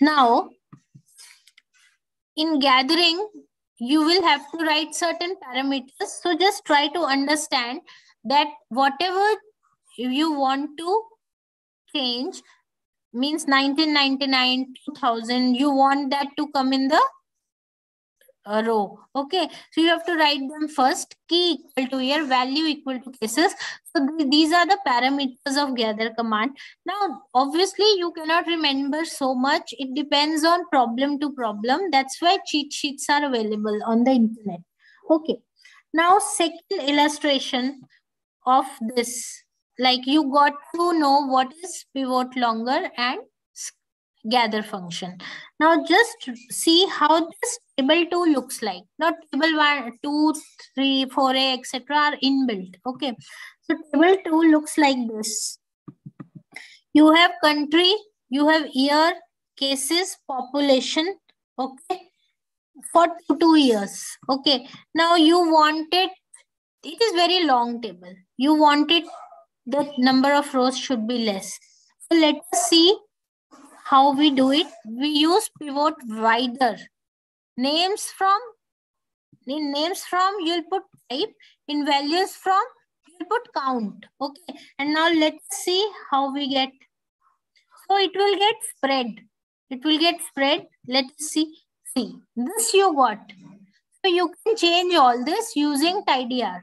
Now, in gathering, you will have to write certain parameters. So just try to understand that whatever you want to change, means 1999, 2000, you want that to come in the row. Okay. So you have to write them first. Key equal to year, value equal to cases. So these are the parameters of gather command. Now, obviously, you cannot remember so much. It depends on problem to problem. That's why cheat sheets are available on the internet. Okay. Now, second illustration of this. Like you got to know what is pivot longer and gather function. Now just see how this table 2 looks like. Now table 1, 2, 3, 4a, etc. are inbuilt. Okay. So table 2 looks like this. You have country, you have year, cases, population. Okay. For 2 years. Okay. Now you wanted, it is very long table. You wanted the number of rows should be less. So let us see how we do it. We use pivot wider. Names from, in names from, you'll put type. In values from, you'll put count. Okay. And now let's see how we get. So it will get spread. It will get spread. Let's see. See, this you got. So you can change all this using tidyr.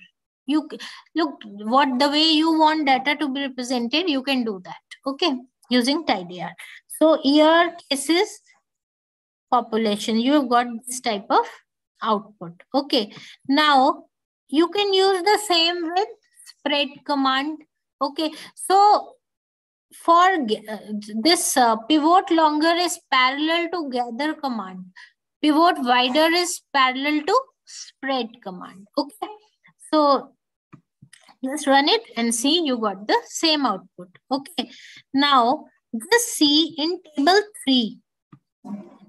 You look what the way you want data to be represented, you can do that. Okay. Using tidyr. So year, cases, population, you have got this type of output. Okay. Now you can use the same with spread command. Okay. So for this pivot longer is parallel to gather command. Pivot wider is parallel to spread command. Okay. So just run it and see you got the same output. Okay. Now just see in table 3.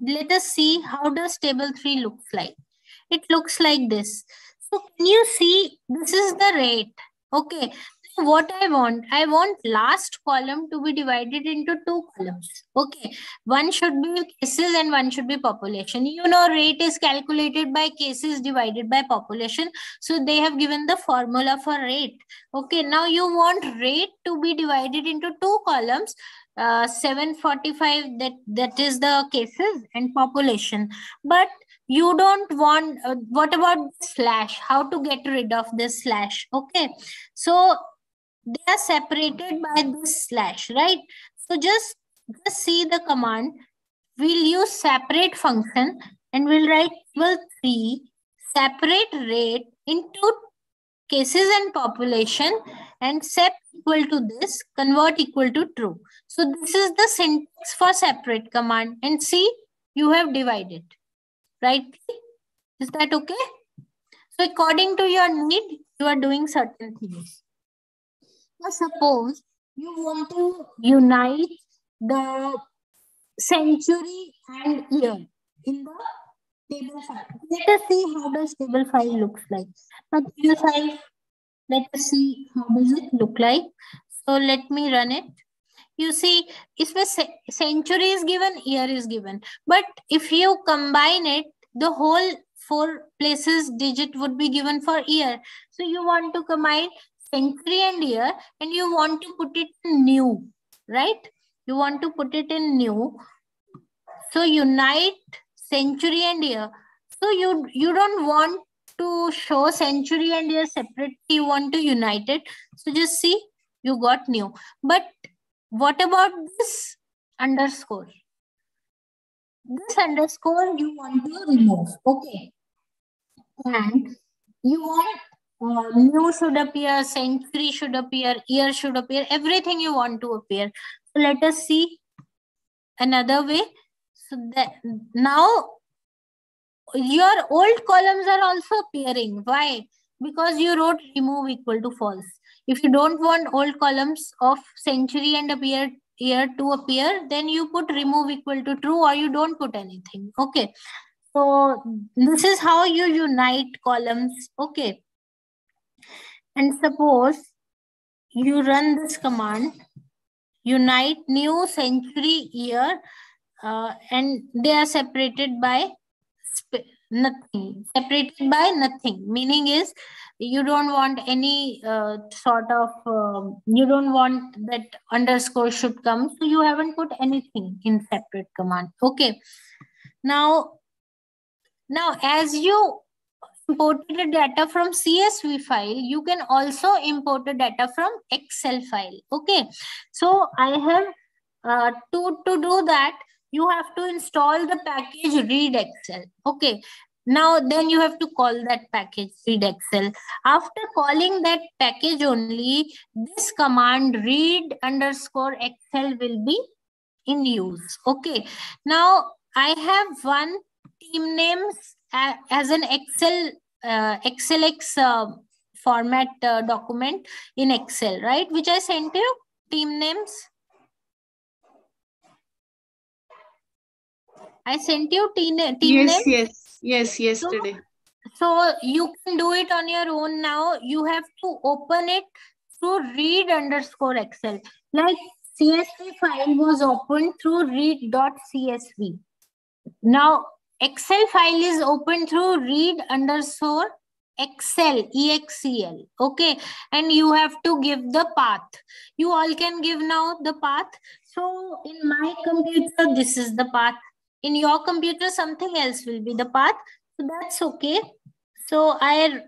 Let us see how does table 3 looks like. It looks like this. So can you see this is the rate. Okay. What I want last column to be divided into 2 columns. Okay. One should be cases and one should be population. You know, rate is calculated by cases divided by population. So they have given the formula for rate. Okay. Now you want rate to be divided into 2 columns. 745, that is the cases and population. But you don't want, what about slash? How to get rid of this slash? Okay. So they are separated by this slash, right? So just see the command. We'll use separate function and we'll write table 3 separate rate into cases and population and sep equal to this, convert equal to true. So this is the syntax for separate command, and see you have divided, right? Is that okay? So according to your need, you are doing certain things. Now suppose you want to unite the century and year in the table 5. Let us see how does table 5 looks like. Now table 5, let us see how does it look like. So let me run it. You see, इसमें century is given, year is given. But if you combine it, the whole 4 places digit would be given for year. So you want to combine century and year and you want to put it in new, right? You want to put it in new. So unite century and year. So you don't want to show century and year separately, you want to unite it. So just see, you got new. But what about this underscore? This underscore you want to remove. Okay. And you want new should appear, century should appear, year should appear, everything you want to appear. So let us see another way. So that now your old columns are also appearing. Why? Because you wrote remove equal to false. If you don't want old columns of century and appear year to appear, then you put remove equal to true, or you don't put anything. Okay. So this is how you unite columns. Okay. And suppose you run this command, unite new, century, year, and they are separated by nothing. Separated by nothing. Meaning is you don't want any sort of, you don't want that underscore should come. So you haven't put anything in separate command. Okay. Now as you imported the data from CSV file, you can also import the data from Excel file. Okay. So I have to do that, you have to install the package read Excel. Okay. Now then you have to call that package read Excel. After calling that package only, this command read underscore Excel will be in use. Okay. Now I have one team names as an Excel XLX format document in Excel, right? Which I sent you, team names. I sent you team names. Yes, yesterday. So you can do it on your own now. You have to open it through read underscore Excel. Like CSV file was opened through read.csv. Now Excel file is open through read underscore Excel, EXCL. Okay. And you have to give the path. You all can give now the path. So in my computer, this is the path. In your computer, something else will be the path. So that's okay. So I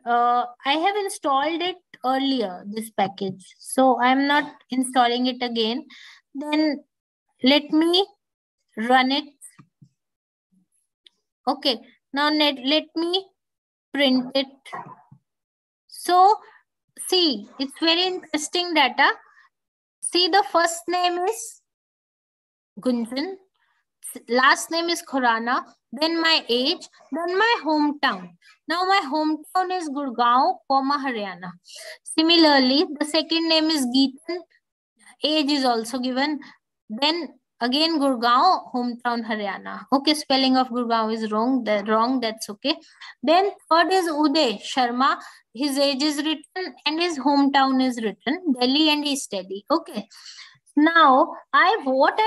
have installed it earlier, this package. So I'm not installing it again. Then let me run it. Okay. Now let me print it. So see, it's very interesting data. See, the first name is Gunjan, last name is Khurana, then my age, then my hometown. Now my hometown is Gurgaon, Haryana. Similarly, the second name is Geetan, age is also given. Then again Gurgaon, hometown Haryana. Okay, spelling of Gurgaon is wrong. That's okay. Then third is Uday Sharma. His age is written and his hometown is written, Delhi and East Delhi. Okay. Now I want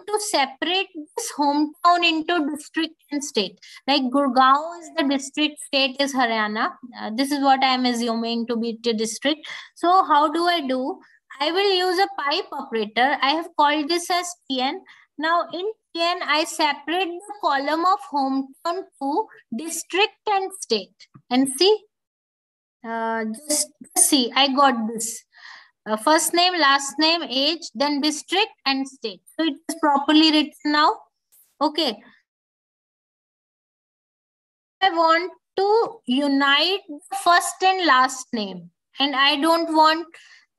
to separate this hometown into district and state. Like Gurgaon is the district, state is Haryana. This is what I am assuming to be the district. So how do? I will use a pipe operator. I have called this as TN. Now in TN, I separate the column of hometown to district and state. And see, just see, I got this. First name, last name, age, then district and state. So it is properly written now. Okay. I want to unite the first and last name. And I don't want,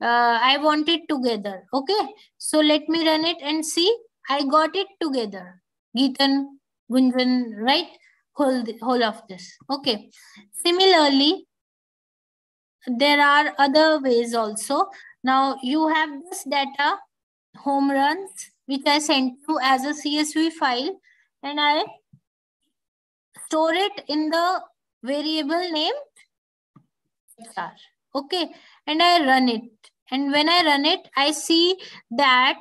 I want it together. Okay. So let me run it and see. I got it together. Geetan, Gunjan, right? Whole of this. Okay. Similarly, there are other ways also. Now you have this data, home runs, which I sent you as a CSV file, and I store it in the variable name XR. Okay, and I run it. And when I run it, I see that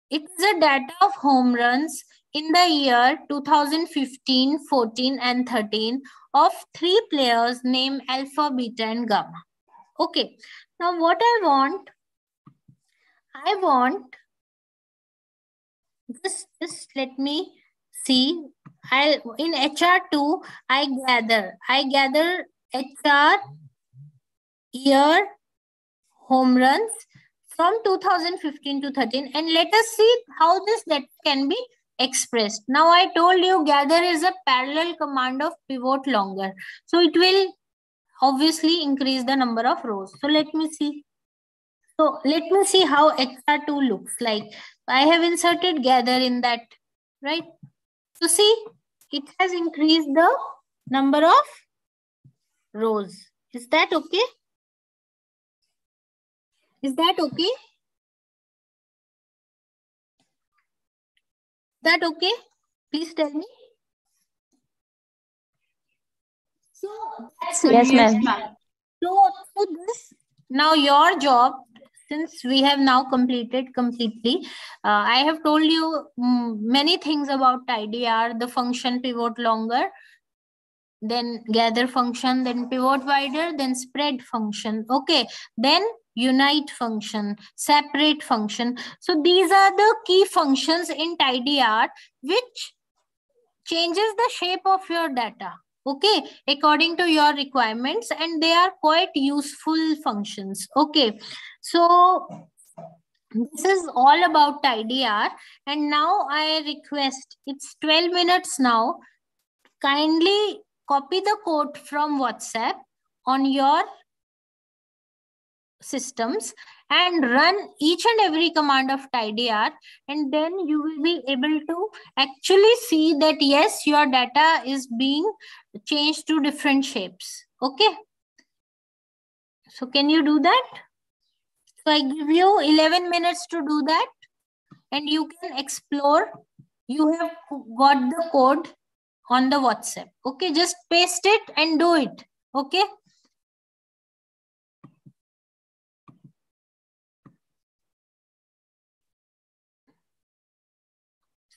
it is a data of home runs in the year 2015, 14, and 13 of 3 players named Alpha, Beta, and Gamma. Okay, now what I want just let me See, in HR2, I gather HR year home runs from 2015 to 13, and let us see how this data can be expressed. Now I told you gather is a parallel command of pivot longer, so it will obviously increase the number of rows. So let me see. So let me see how HR2 looks like. I have inserted gather in that, right? So see, it has increased the number of rows. Is that okay? Is that okay? Is that okay? Please tell me. So that's it. Yes, Yes, ma'am. ma'am. So this now your job, since we have now completed completely, I have told you many things about TidyR, the function pivot longer, then gather function, then pivot wider, then spread function. Okay, then unite function, separate function. So these are the key functions in TidyR which changes the shape of your data, okay, according to your requirements, and they are quite useful functions. Okay, so this is all about TidyR, and now I request, it's 12 minutes now, kindly copy the code from WhatsApp on your systems and run each and every command of TidyR, and then you will be able to actually see that yes, your data is being changed to different shapes. Okay, so can you do that? So I give you 11 minutes to do that, and you can explore. You have got the code on the WhatsApp. Okay, just paste it and do it. Okay.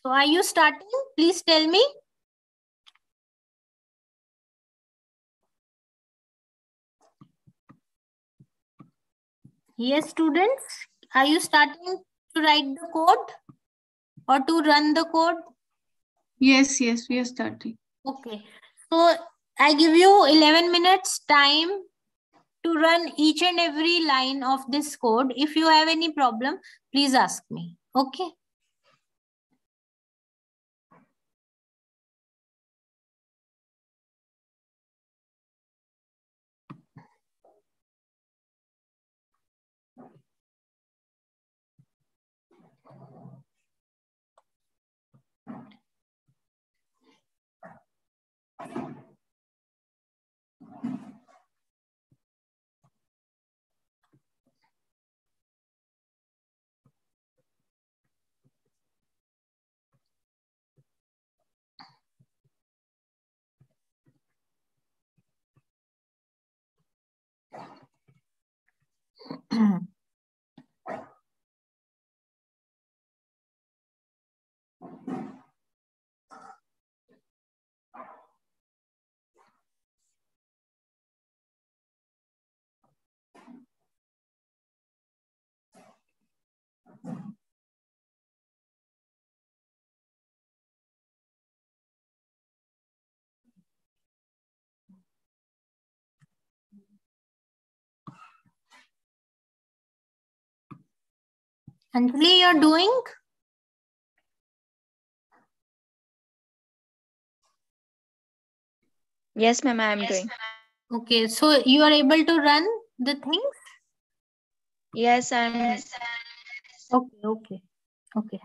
So are you starting? Please tell me. Yes, students, are you starting to write the code or to run the code? Yes, yes, we are starting. Okay. So I give you 11 minutes time to run each and every line of this code. If you have any problem, please ask me. Okay. Anjali, you're doing? Yes, ma'am, I am doing. Okay, so you are able to run the things? Yes, I'm. Okay, okay, okay.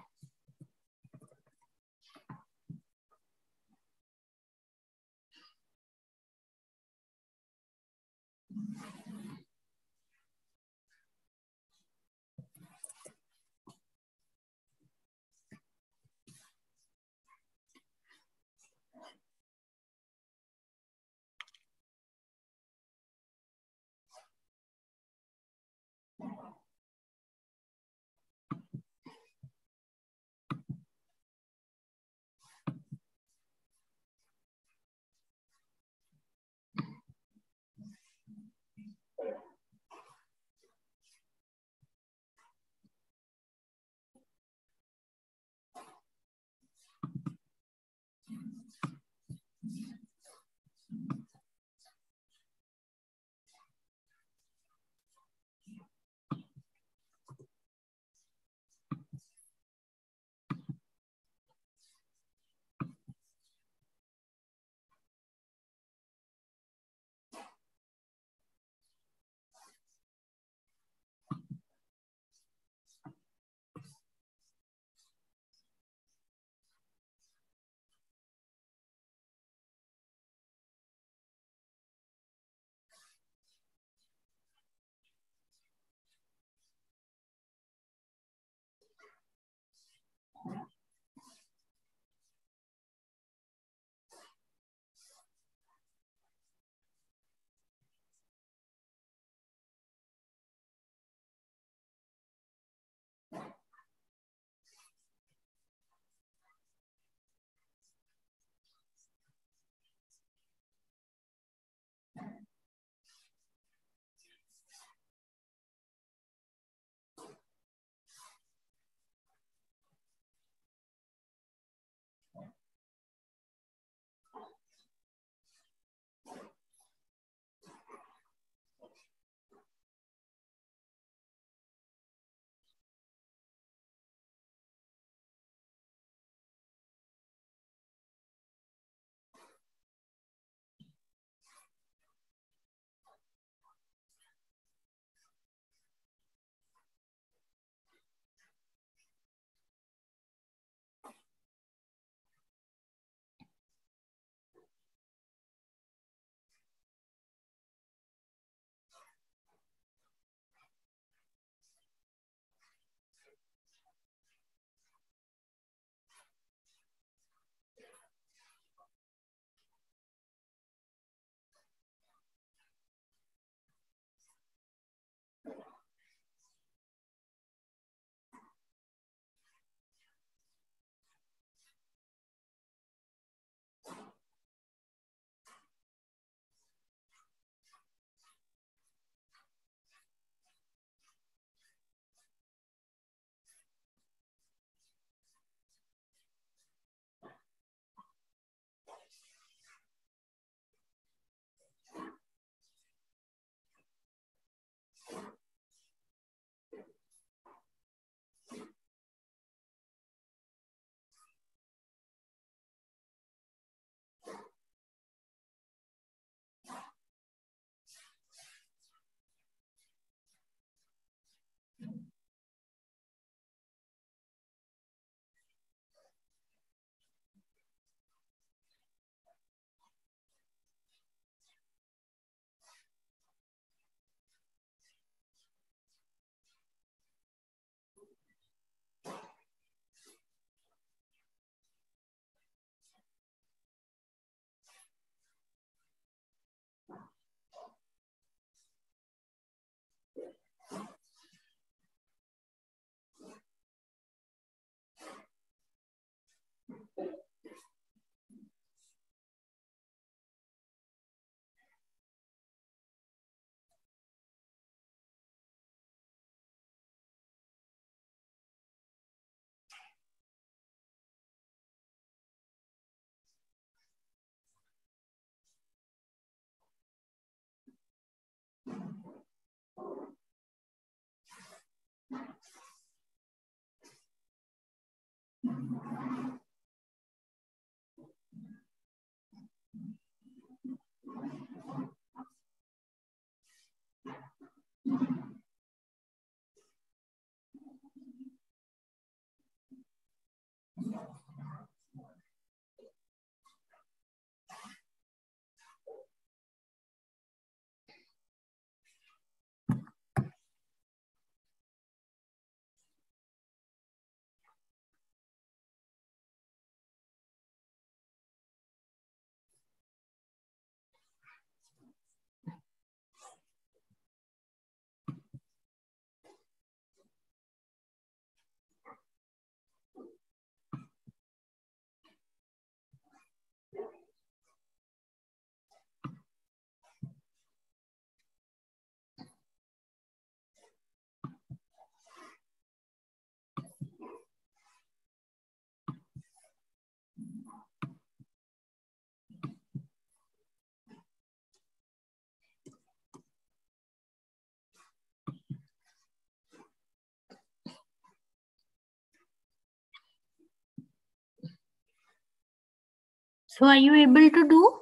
So are you able to do?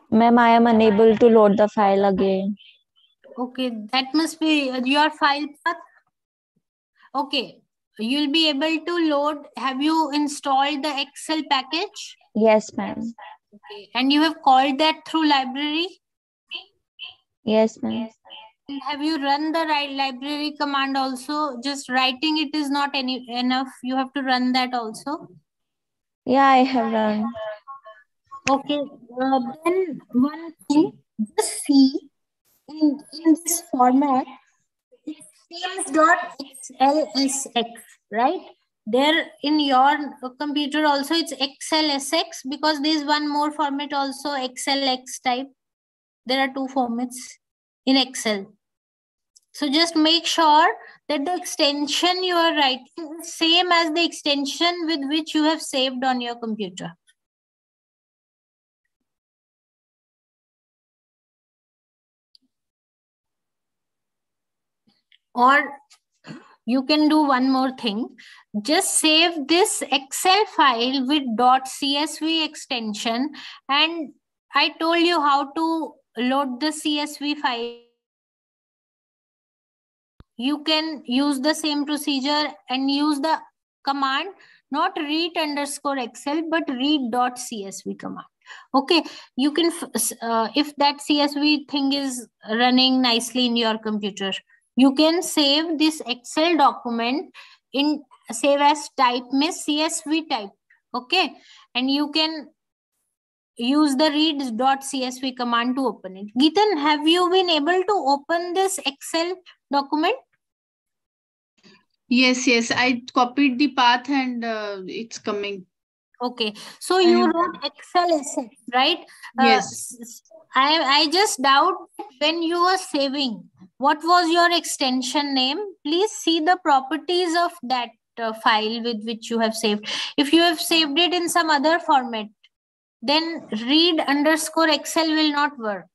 Ma'am, I am unable to load the file again. Okay, that must be your file path. Okay, you'll be able to load. Have you installed the Excel package? Yes, ma'am. Okay, and you have called that through library? Yes, ma'am. And have you run the library command also? Just writing it is not enough. You have to run that also. Yeah, I have run. Okay, then one thing, just see in this format, it's Teams.xlsx, right? There in your computer also it's XLSX, because there is one more format also, XLX type. There are two formats in Excel. So just make sure that the extension you are writing is same as the extension with which you have saved on your computer. Or you can do one more thing. Just save this Excel file with .csv extension, and I told you how to load the CSV file. You can use the same procedure and use the command, not read_excel, but read.csv command. Okay, you can, if that CSV thing is running nicely in your computer, you can save this Excel document in, save as type means CSV type. Okay, and you can use the read.csv command to open it. Geetan, have you been able to open this Excel document? Yes, I copied the path and it's coming. Okay, so you wrote XLSX, right? Yes. I just doubt when you were saving, what was your extension name? Please see the properties of that file with which you have saved. If you have saved it in some other format, then read_excel will not work.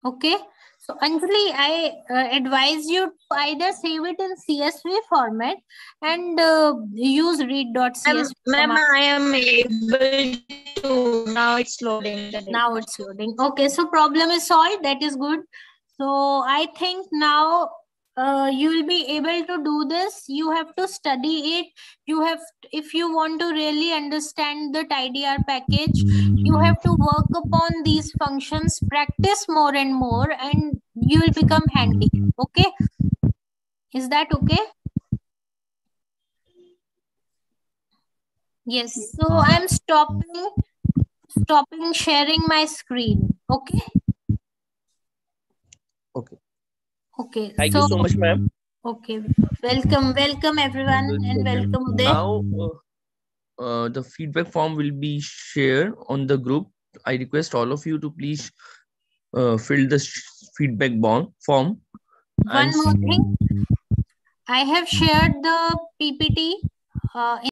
Okay, so Anjali, I advise you to either save it in CSV format and use read.csv. Ma'am, I am able to. Now it's loading. Now it's loading. Okay, so problem is solved. That is good. So I think now you will be able to do this. You have to study it. You have, if you want to really understand the TidyR package, you have to work upon these functions, practice more and more, and you will become handy. Okay? Is that okay? Yes. So I'm stopping sharing my screen. Okay? Okay. Okay. Thank you so much, ma'am. Okay. Welcome everyone, and welcome Uday. Now, the feedback form will be shared on the group. I request all of you to please fill the feedback form. One more thing. I have shared the PPT in